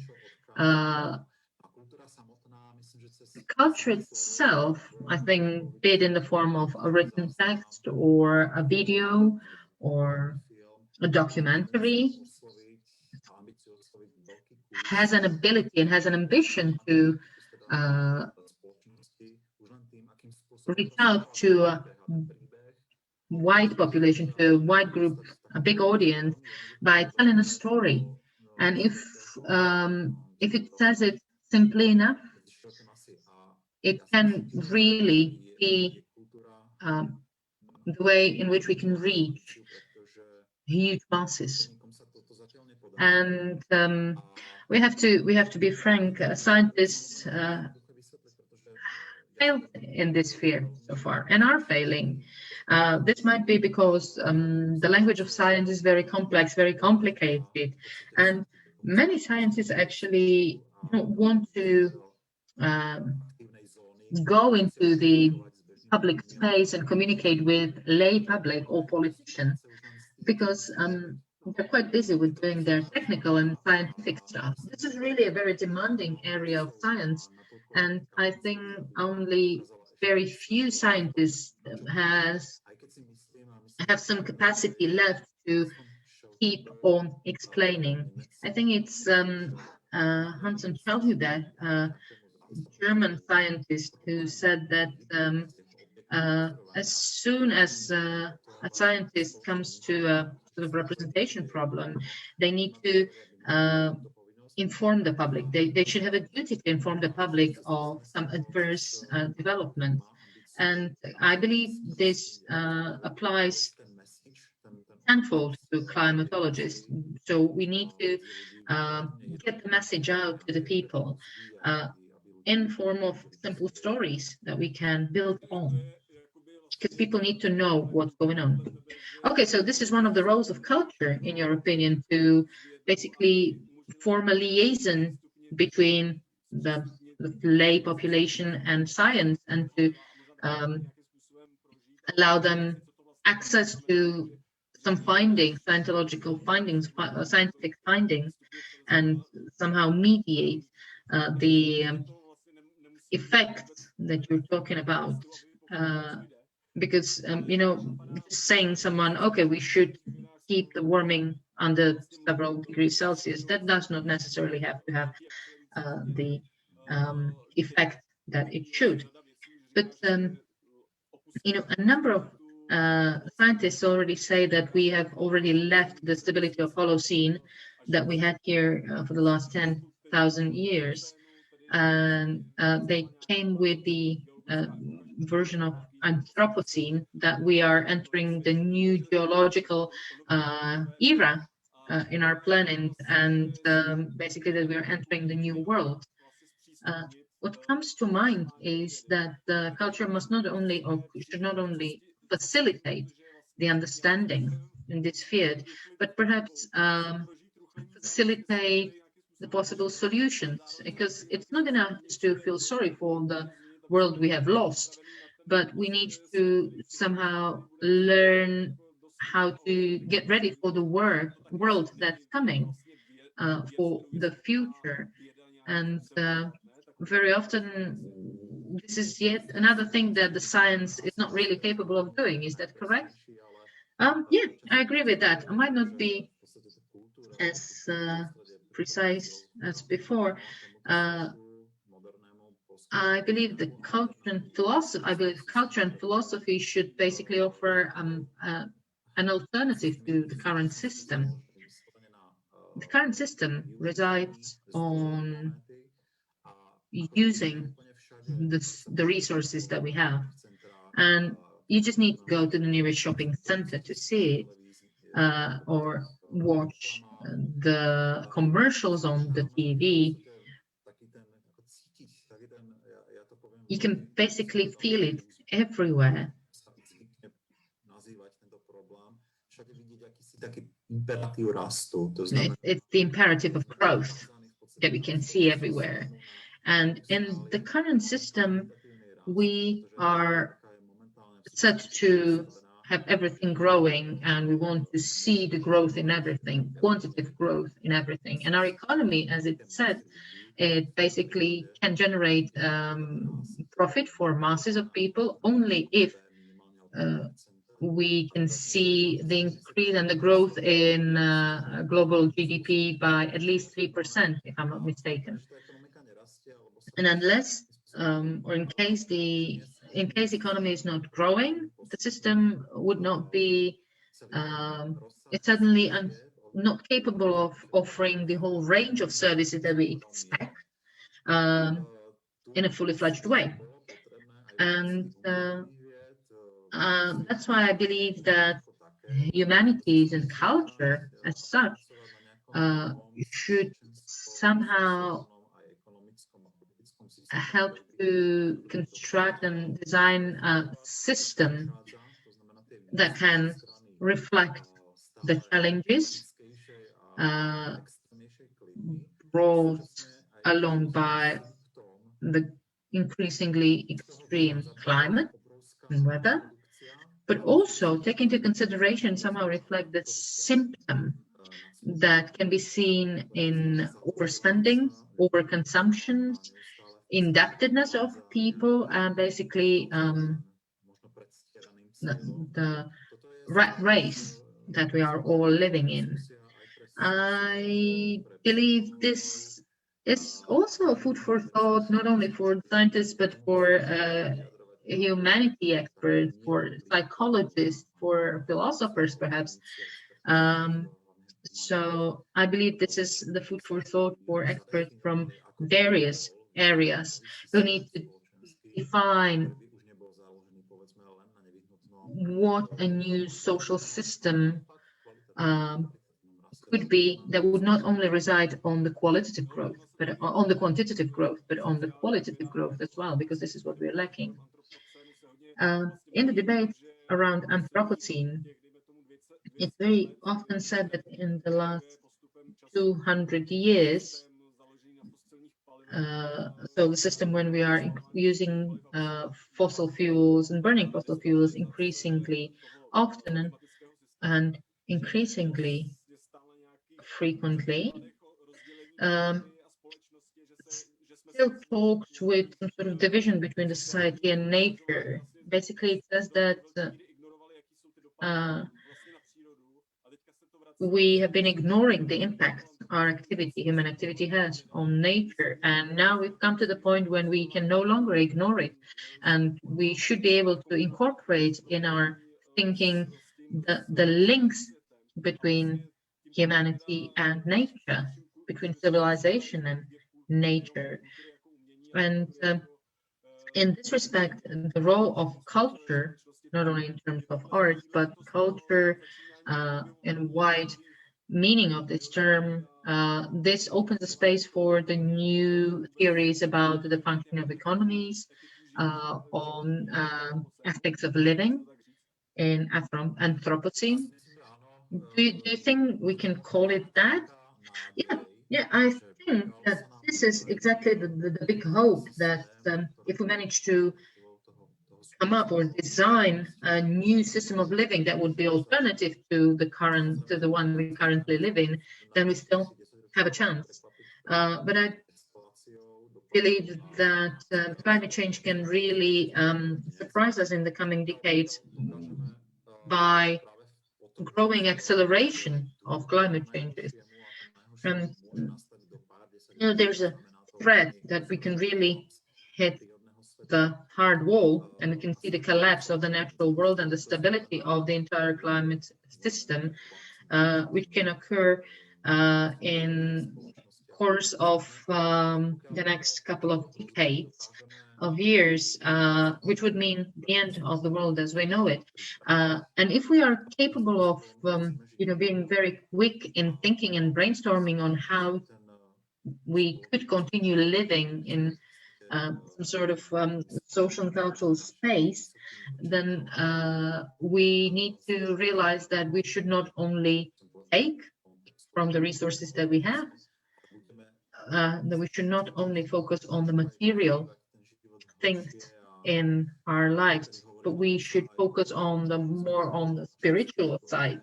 Culture itself, I think, be it in the form of a written text or a video or a documentary, has an ability and has an ambition to reach out to a wide population, to a wide group, a big audience, by telling a story. And if it says it simply enough, it can really be the way in which we can reach huge masses. And we have to be frank. Scientists failed in this sphere so far and are failing. This might be because the language of science is very complex, very complicated, and many scientists actually don't want to go into the public space and communicate with lay public or politicians, because they're quite busy with doing their technical and scientific stuff. This is really a very demanding area of science, and I think only very few scientists have some capacity left to keep on explaining. I think it's Hans and Chalhuda, German scientist, who said that as soon as a scientist comes to a sort of representation problem, they need to inform the public. They should have a duty to inform the public of some adverse development. And I believe this applies tenfold to climatologists. So we need to get the message out to the people in form of simple stories that we can build on, because people need to know what's going on. Okay, so this is one of the roles of culture, in your opinion, to basically form a liaison between the lay population and science, and to allow them access to some findings, scientific findings, and somehow mediate the effects that you're talking about. Because, you know, saying someone, okay, we should keep the warming under several degrees Celsius, that does not necessarily have to have the effect that it should. But, you know, a number of scientists already say that we have already left the stability of Holocene that we had here for the last 10,000 years. And they came with the version of Anthropocene, that we are entering the new geological era in our planet, and basically that we are entering the new world. What comes to mind is that the culture must not only, or should not only, facilitate the understanding in this field, but perhaps facilitate the possible solutions, because it's not enough just to feel sorry for the world we have lost, but we need to somehow learn how to get ready for the world that's coming, for the future. And very often this is yet another thing that the science is not really capable of doing. Is that correct? Yeah, I agree with that. I might not be as precise as before. I believe culture and philosophy should basically offer an alternative to the current system. The current system resides on using the resources that we have, and you just need to go to the nearest shopping center to see it, or watch the commercials on the TV. You can basically feel it everywhere. It's the imperative of growth that we can see everywhere. And in the current system, we are set to have everything growing, and we want to see the growth in everything, quantitative growth in everything. And our economy, as it said, it basically can generate profit for masses of people only if we can see the increase and the growth in global GDP by at least 3%, if I'm not mistaken. And unless, or in case the economy is not growing, the system would not be, it's certainly not capable of offering the whole range of services that we expect in a fully fledged way. And that's why I believe that humanities and culture as such should somehow help to construct and design a system that can reflect the challenges brought along by the increasingly extreme climate and weather, but also take into consideration, somehow reflect the symptom that can be seen in overspending, overconsumption, indebtedness of people, and basically the rat race that we are all living in. I believe this is also food for thought, not only for scientists, but for humanity experts, for psychologists, for philosophers, perhaps. So I believe this is the food for thought for experts from various areas who need to define what a new social system could be that would not only reside on the qualitative growth, but on the quantitative growth, but on the qualitative growth as well, because this is what we're lacking. In the debate around Anthropocene, it's very often said that in the last 200 years, so the system when we are using fossil fuels and burning fossil fuels increasingly often and increasingly frequently, still talks with some sort of division between the society and nature. Basically, it says that we have been ignoring the impact our activity, human activity, has on nature. And now we've come to the point when we can no longer ignore it. And we should be able to incorporate in our thinking the links between humanity and nature, between civilization and nature. And in this respect, the role of culture, not only in terms of art, but culture in wide meaning of this term, this opens a space for the new theories about the functioning of economies, on aspects of living in Anthropocene. Do you think we can call it that? Yeah, I think that this is exactly the big hope that if we manage to come up or design a new system of living that would be alternative to the one we currently live in, then we still have a chance. But I believe that climate change can really surprise us in the coming decades by growing acceleration of climate changes. And there's a threat that we can really hit the hard wall, and we can see the collapse of the natural world and the stability of the entire climate system, which can occur in course of the next couple of decades of years, which would mean the end of the world as we know it. And if we are capable of being very quick in thinking and brainstorming on how we could continue living in some sort of social and cultural space, then we need to realize that we should not only take from the resources that we have, that we should not only focus on the material things in our lives, but we should focus on more on the spiritual side.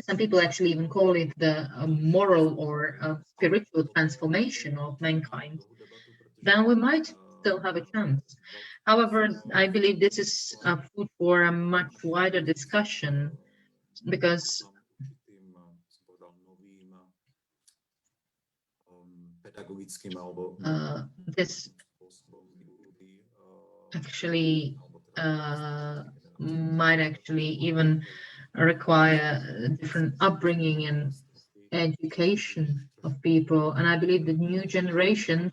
Some people actually even call it the moral or spiritual transformation of mankind. Then we might still have a chance. However, I believe this is food for a much wider discussion, because this actually might actually even require a different upbringing and education of people. And I believe the new generation,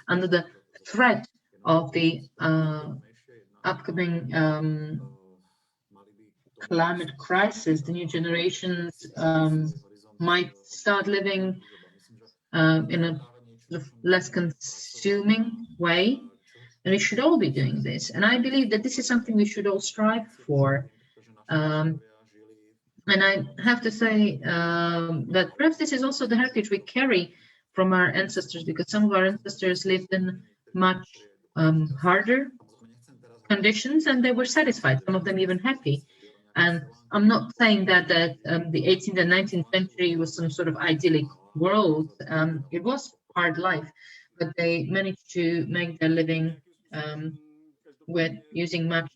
under the threat of the upcoming climate crisis, the new generations might start living in a less consuming way. And we should all be doing this. And I believe that this is something we should all strive for. And I have to say that perhaps this is also the heritage we carry from our ancestors, because some of our ancestors lived in much harder conditions and they were satisfied, some of them even happy. And I'm not saying that the 18th and 19th century was some sort of idyllic world. It was hard life, but they managed to make their living with using much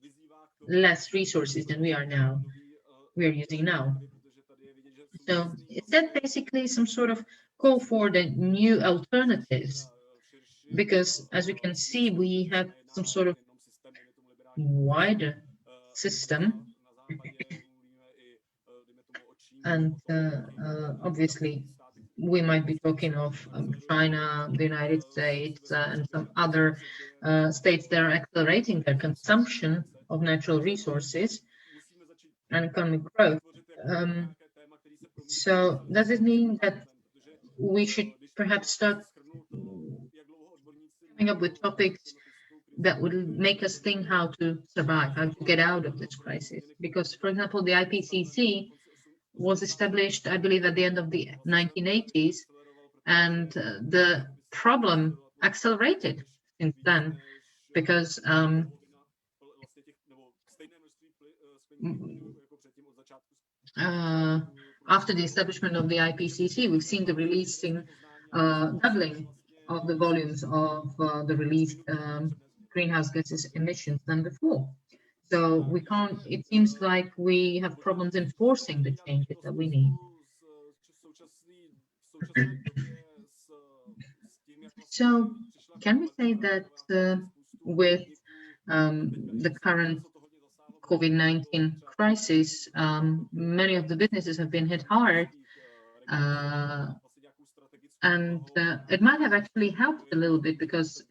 less resources than we are using now. So is that basically some sort of call for the new alternatives? Because as we can see, we have some sort of wider system, and obviously we might be talking of China, the United States, and some other states that are accelerating their consumption of natural resources and economic growth. So does it mean that we should perhaps start coming up with topics that would make us think how to survive, how to get out of this crisis? Because, for example, the IPCC was established, I believe, at the end of the 1980s, and the problem accelerated since then, because after the establishment of the IPCC, we've seen the releasing, doubling of the volumes of the released greenhouse gases emissions than before. So we can't, it seems like we have problems enforcing the changes that we need. So can we say that with the current COVID-19 crisis, many of the businesses have been hit hard, and it might have actually helped a little bit, because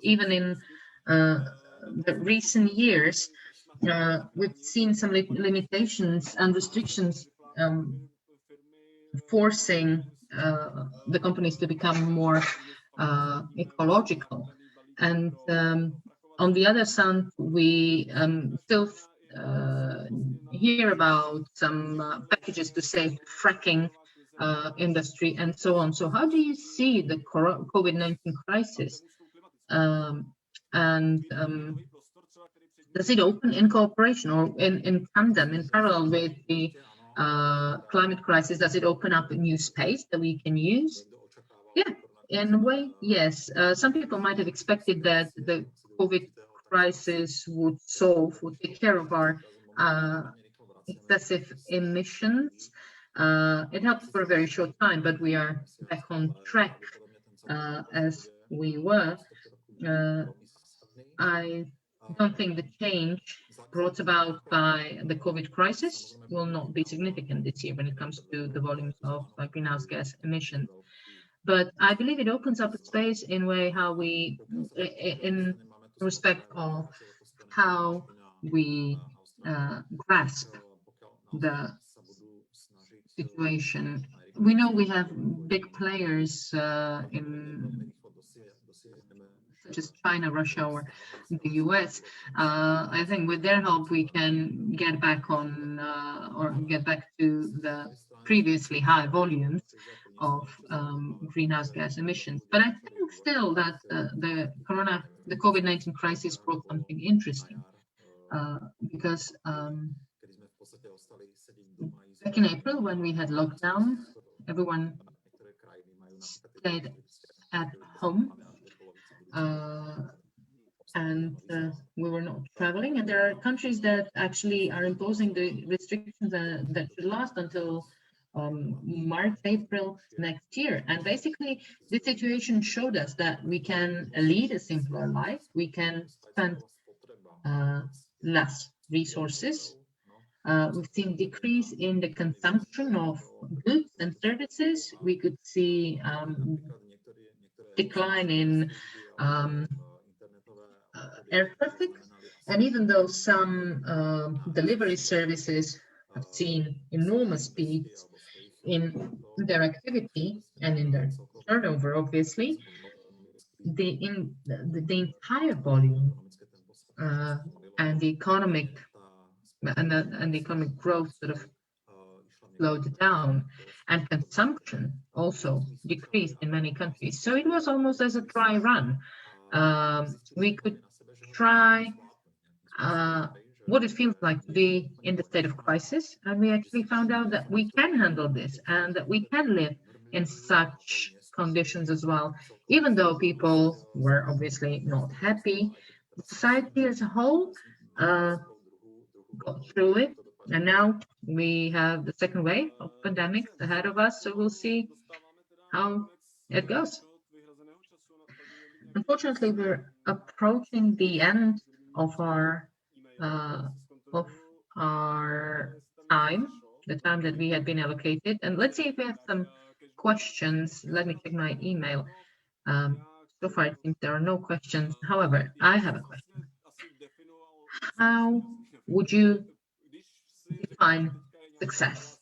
even in the recent years, we've seen some limitations and restrictions forcing the companies to become more ecological. And on the other side, we still hear about some packages to save fracking industry and so on. So how do you see the COVID-19 crisis? Does it open in cooperation or in tandem, in parallel with the climate crisis? Does it open up a new space that we can use? Yeah, in a way, yes. Some people might have expected that the COVID crisis would take care of our excessive emissions. It helped for a very short time, but we are back on track as we were. I don't think the change brought about by the COVID crisis will not be significant this year when it comes to the volumes of greenhouse gas emissions. But I believe it opens up a space in way how we, in respect of how we grasp the situation. We know we have big players in such as China, Russia, or the US. I think with their help, we can get back on or get back to the previously high volumes of greenhouse gas emissions. But I think still that the COVID-19 crisis brought something interesting, because back in April, when we had lockdown, everyone stayed at home. And we were not traveling, and there are countries that actually are imposing the restrictions that should last until March, April next year. And basically, this situation showed us that we can lead a simpler life, we can spend less resources. We've seen decrease in the consumption of goods and services. We could see decline in air traffic, and even though some delivery services have seen enormous speeds in their activity and in their turnover, obviously, the entire volume and the economic growth sort of slowed down, and consumption also decreased in many countries. So it was almost as a dry run. We could try what it feels like to be in the state of crisis, and we actually found out that we can handle this and that we can live in such conditions as well. Even though people were obviously not happy, society as a whole got through it And now we have the second wave of pandemics ahead of us, so we'll see how it goes. Unfortunately, we're approaching the end of our time, the time that we had been allocated. And let's see if we have some questions. Let me check my email. So far, it seems there are no questions. However, I have a question. How would you define success?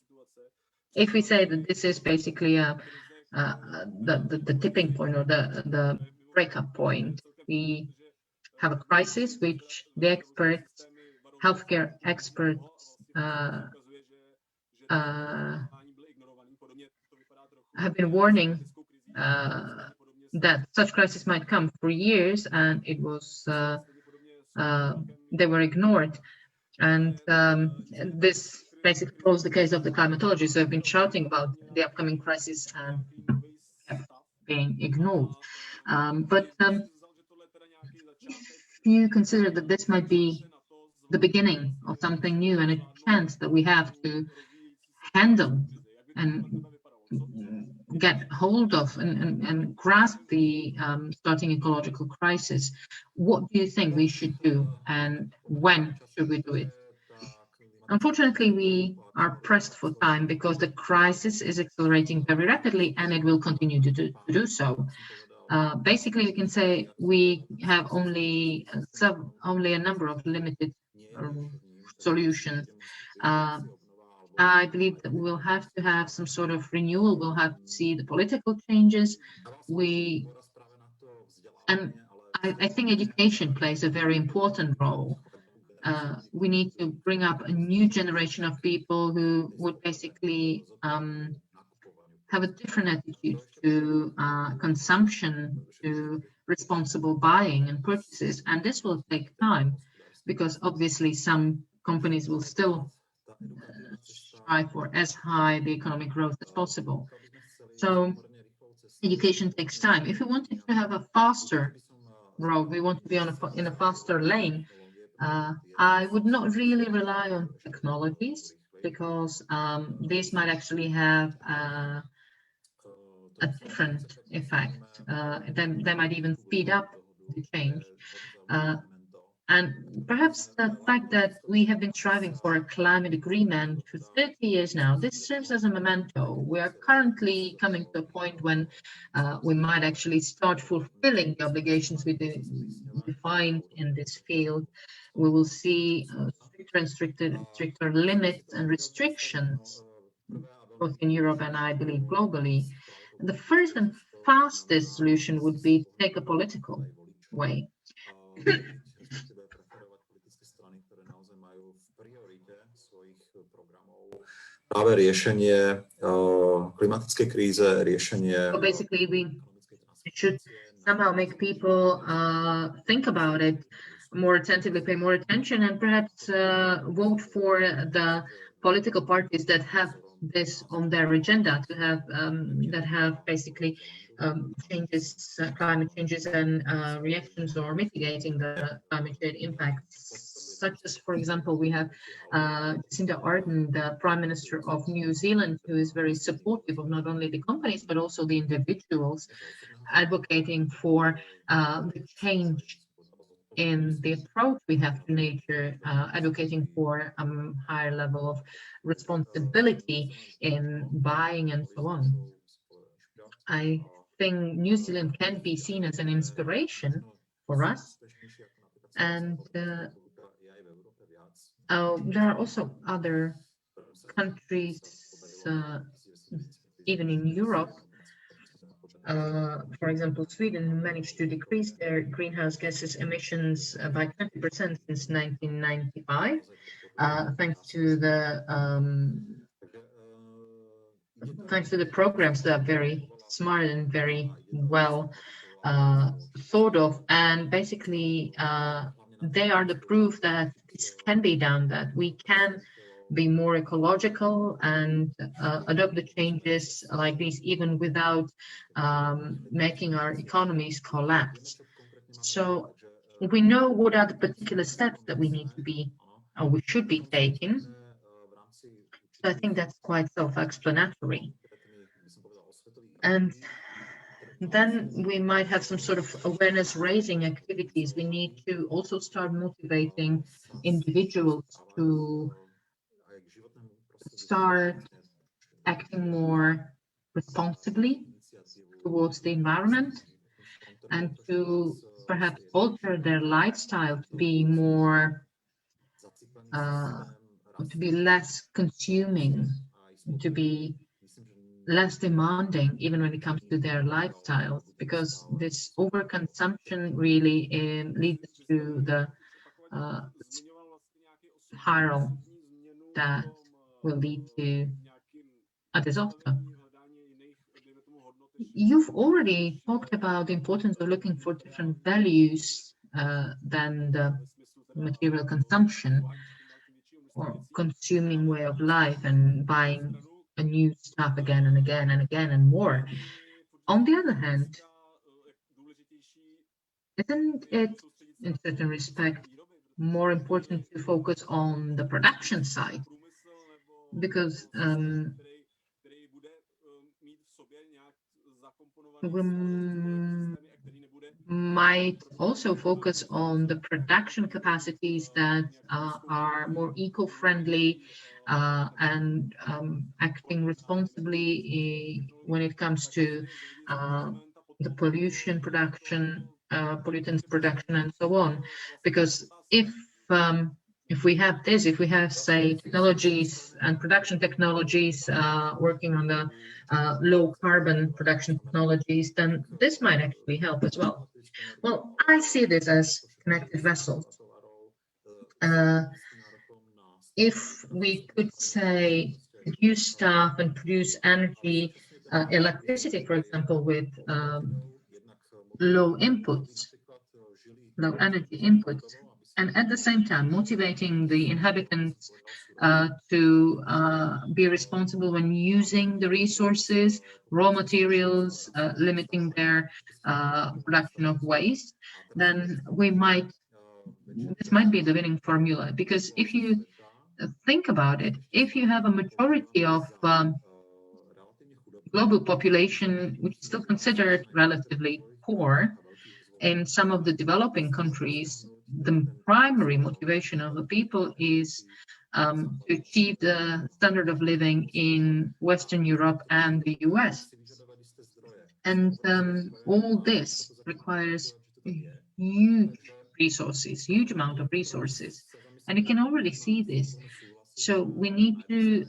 If we say that this is basically the tipping point or the breakup point, we have a crisis which the experts, healthcare experts, have been warning that such crisis might come for years, and it was they were ignored. And this basically follows the case of the climatologists who have been shouting about the upcoming crisis and kept being ignored. But if you consider that this might be the beginning of something new and a chance that we have to handle and get hold of and grasp the starting ecological crisis, what do you think we should do and when should we do it? Unfortunately, we are pressed for time because the crisis is accelerating very rapidly and it will continue to do so. Basically, we can say we have only a number of limited solutions. I believe that we'll have to have some sort of renewal. We'll have to see the political changes. I think education plays a very important role. We need to bring up a new generation of people who would basically have a different attitude to consumption, to responsible buying and purchases. And this will take time because obviously some companies will still strive for as high the economic growth as possible. So education takes time. If we wanted to have a faster road, we want to be in a faster lane, I would not really rely on technologies because these might actually have a different effect. They might even speed up the change. And perhaps the fact that we have been striving for a climate agreement for 30 years now, this serves as a memento. We are currently coming to a point when we might actually start fulfilling the obligations we defined in this field. We will see stricter and stricter limits and restrictions, both in Europe and I believe globally. The first and fastest solution would be to take a political way. Práve riešenie klimatickej kríze, riešenie... So basically, we should somehow make people think about it more attentively, pay more attention, and perhaps vote for the political parties that have this on their agenda, to have that have basically changes, climate changes and reactions or mitigating the climate change impacts. Such as, for example, we have Jacinda Ardern, the Prime Minister of New Zealand, who is very supportive of not only the companies but also the individuals, advocating for the change in the approach we have to nature, advocating for a higher level of responsibility in buying and so on. I think New Zealand can be seen as an inspiration for us, and there are also other countries, even in Europe, for example, Sweden managed to decrease their greenhouse gases emissions by 20% since 1995, thanks to the programs that are very smart and very well thought of, and basically they are the proof that this can be done, that we can be more ecological and adopt the changes like these even without making our economies collapse. So we know what are the particular steps that we need to be or we should be taking. So I think that's quite self-explanatory. And then we might have some sort of awareness-raising activities. We need to also start motivating individuals to start acting more responsibly towards the environment and to perhaps alter their lifestyle to be more, to be less consuming, to be less demanding, even when it comes to their lifestyles, because this overconsumption really leads to the spiral that will lead to a disaster. You've already talked about the importance of looking for different values than the material consumption or consuming way of life and buying a new stuff again and again and again and more. On the other hand, isn't it, in certain respect, more important to focus on the production side? Because we might also focus on the production capacities that are more eco-friendly and acting responsibly when it comes to the pollution production, pollutants production, and so on. Because if we have this, if we have, say, technologies and production technologies working on the low carbon production technologies, then this might actually help as well. Well, I see this as connected vessels. If we could, say, produce stuff and produce energy, electricity, for example, with low inputs, low energy inputs, and at the same time motivating the inhabitants to be responsible when using the resources, raw materials, limiting their production of waste, then this might be the winning formula. Because if you think about it, if you have a majority of global population which is still considered relatively poor, in some of the developing countries, the primary motivation of the people is to achieve the standard of living in Western Europe and the US. And all this requires huge resources, huge amount of resources. And you can already see this. So we need to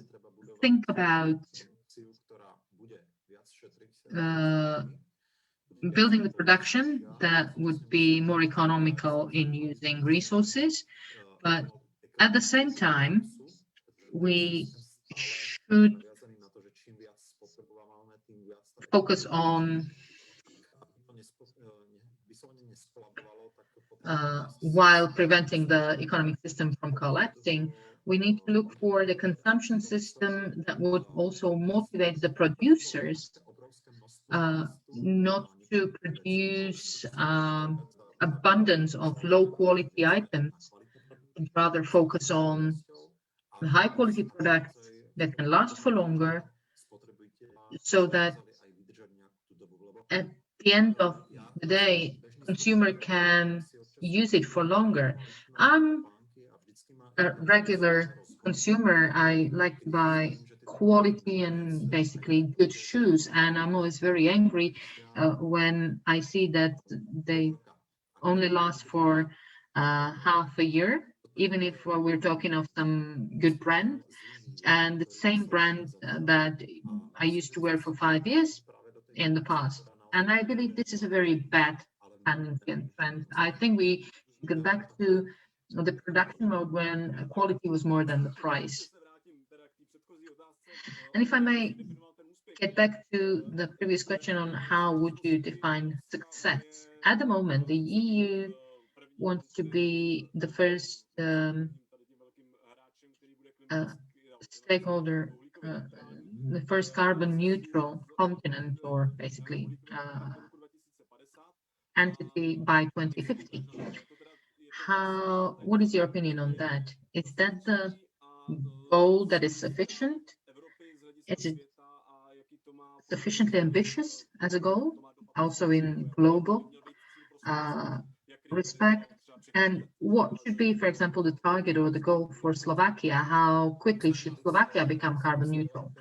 think about building the production that would be more economical in using resources, but at the same time, we should focus on while preventing the economic system from collapsing, we need to look for the consumption system that would also motivate the producers not to produce abundance of low quality items, and rather focus on the high quality products that can last for longer, so that at the end of the day, consumer can use it for longer. I'm a regular consumer. I like to buy quality and basically good shoes, and I'm always very angry when I see that they only last for half a year, even if we're talking of some good brand, and the same brand that I used to wear for 5 years in the past. And I believe this is a very bad trend. I think we should get back to the production mode when quality was more than the price. And if I may get back to the previous question on how would you define success? At the moment, the EU wants to be the first stakeholder, the first carbon neutral continent, or basically entity by 2050. What is your opinion on that? Is that the goal that is sufficient? Is it sufficiently ambitious as a goal, also in global respect? And what should be, for example, the target or the goal for Slovakia? How quickly should Slovakia become carbon neutral?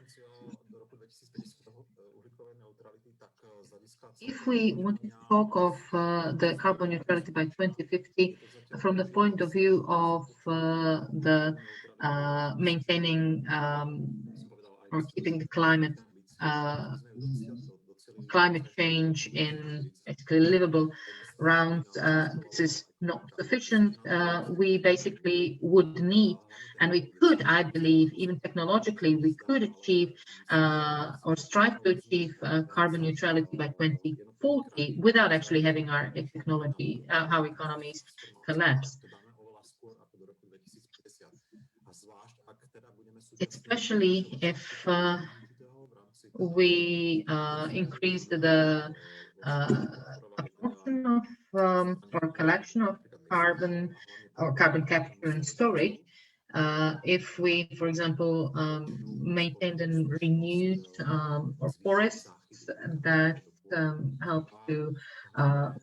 If we want to talk of the carbon neutrality by 2050 from the point of view of the maintaining or keeping the climate change in basically livable rounds, this is not sufficient. We basically would need, and we could, I believe, even technologically, we could achieve or strive to achieve carbon neutrality by 2040 without actually having our technology, our economies collapse. Especially if we increase the absorption of or collection of carbon or carbon capture and storage. If we, for example, maintained and renewed or forests that help to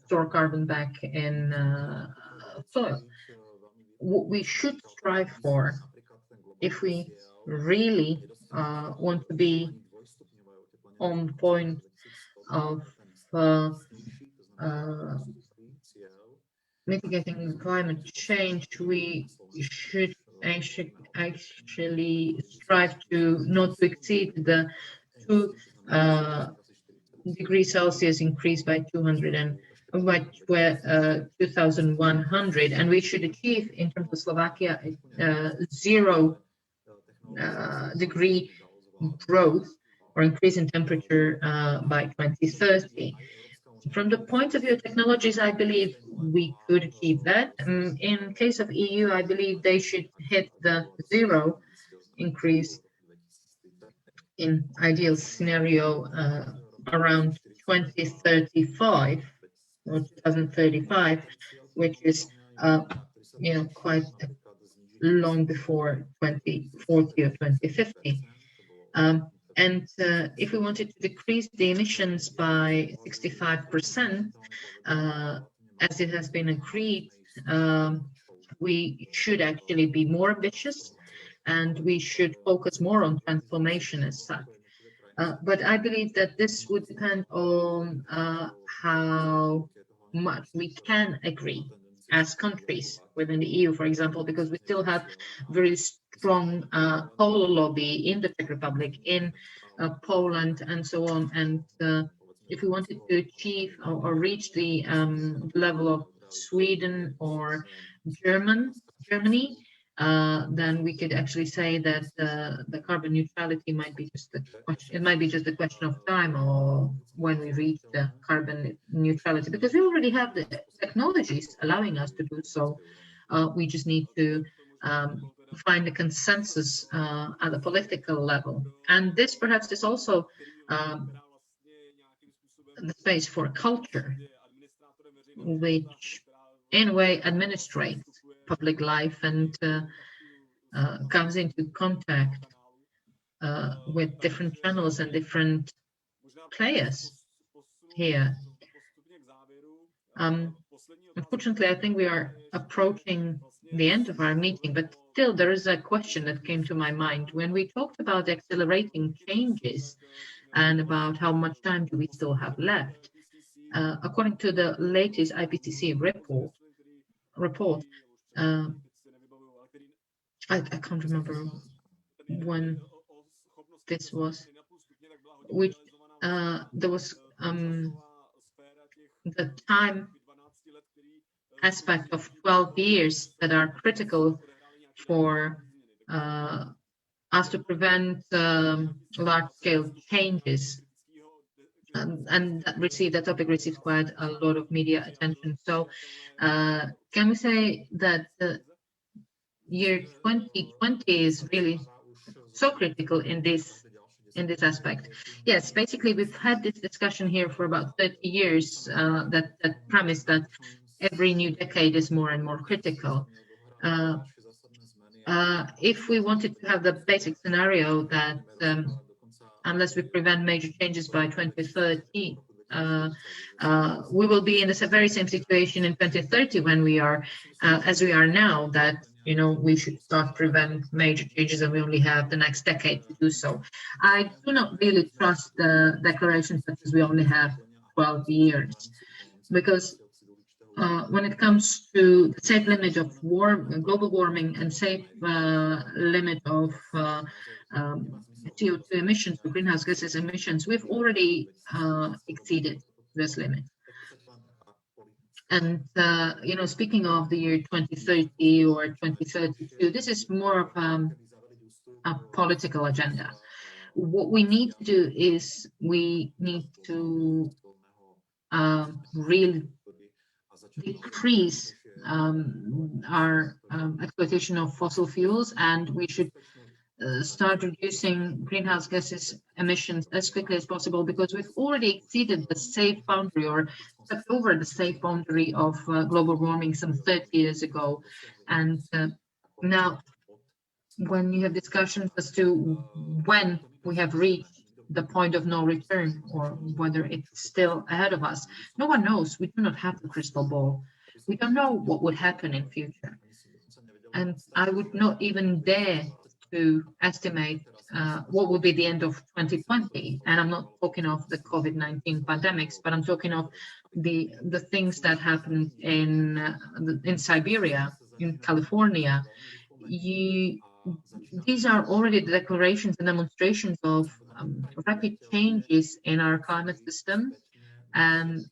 store carbon back in soil. What we should strive for, if we really want to be on point of mitigating climate change, we should actually strive to not to exceed the 2 degrees Celsius increase by 2100, and we should achieve in terms of Slovakia 0 degree growth or increase in temperature by 2030. From the point of view of technologies, I believe we could achieve that. In case of EU, I believe they should hit the 0 increase in ideal scenario around 2035 or 2035, which is quite long before 2040 or 2050. And if we wanted to decrease the emissions by 65%, as it has been agreed, we should actually be more ambitious and we should focus more on transformation as such. But I believe that this would depend on how much we can agree as countries within the EU, for example, because we still have very strong coal lobby in the Czech Republic, in Poland, and so on. And if we wanted to achieve or reach the level of Sweden or Germany, then we could actually say that the carbon neutrality might be just a question of time or when we reach the carbon neutrality, because we already have the technologies allowing us to do so. We just need to find a consensus at the political level, and this perhaps is also the space for culture, which in a way administrates public life and comes into contact with different channels and different players here. Unfortunately, I think we are approaching the end of our meeting, but still there is a question that came to my mind. When we talked about accelerating changes and about how much time do we still have left, according to the latest IPCC report, I can't remember when this was, which there was the time aspect of 12 years that are critical for us to prevent large-scale changes. And that topic received quite a lot of media attention. So can we say that the year 2020 is really so critical in this aspect? Yes, basically we've had this discussion here for about 30 years, that premise that every new decade is more and more critical. if we wanted to have the basic scenario that unless we prevent major changes by 2030, we will be in the very same situation in 2030 when we are, as we are now, that we should start prevent major changes and we only have the next decade to do so. I do not really trust the declarations such as we only have 12 years, because when it comes to the safe limit of global warming and safe limit of CO2 emissions, or greenhouse gases emissions, we've already exceeded this limit. And speaking of the year 2030 or 2032, this is more of a political agenda. What we need to do is we need to really decrease our exploitation of fossil fuels, and we should start reducing greenhouse gases emissions as quickly as possible, because we've already exceeded the safe boundary or stepped over the safe boundary of global warming some 30 years ago. And now when you have discussions as to when we have reached the point of no return or whether it's still ahead of us, no one knows. We do not have the crystal ball. We don't know what would happen in future. And I would not even dare to estimate what would be the end of 2020. And I'm not talking of the COVID-19 pandemics, but I'm talking of the things that happened in Siberia, in California. These are already the declarations and demonstrations of rapid changes in our climate system. And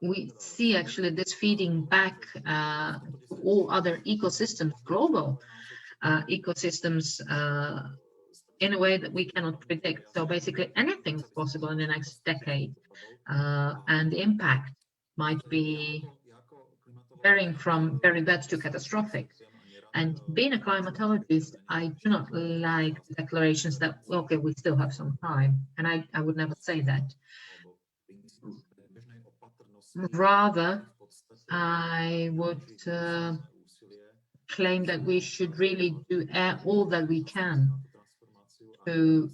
we see actually this feeding back to all other ecosystems, global ecosystems, in a way that we cannot predict. So basically anything is possible in the next decade, and the impact might be varying from very bad to catastrophic. And being a climatologist, I do not like the declarations that, okay, we still have some time. And I would never say that. Rather, I would claim that we should really do all that we can to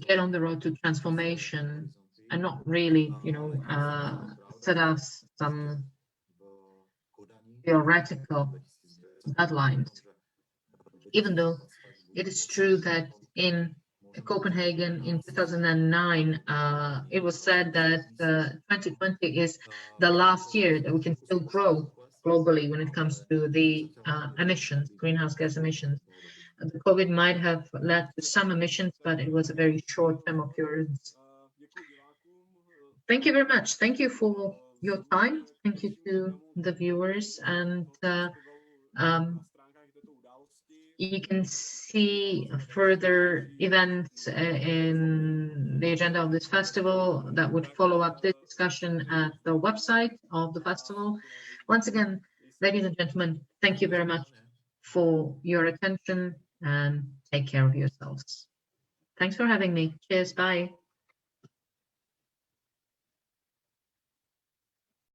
get on the road to transformation, and not really, set us some theoretical deadlines. Even though it is true that in Copenhagen in 2009, it was said that 2020 is the last year that we can still grow globally when it comes to the emissions, greenhouse gas emissions. The COVID might have led to some emissions, but it was a very short-term occurrence. Thank you very much. Thank you for your time. Thank you to the viewers, and you can see further events in the agenda of this festival that would follow up this discussion at the website of the festival. Once again, ladies and gentlemen, thank you very much for your attention, and take care of yourselves. Thanks for having me. Cheers. Bye.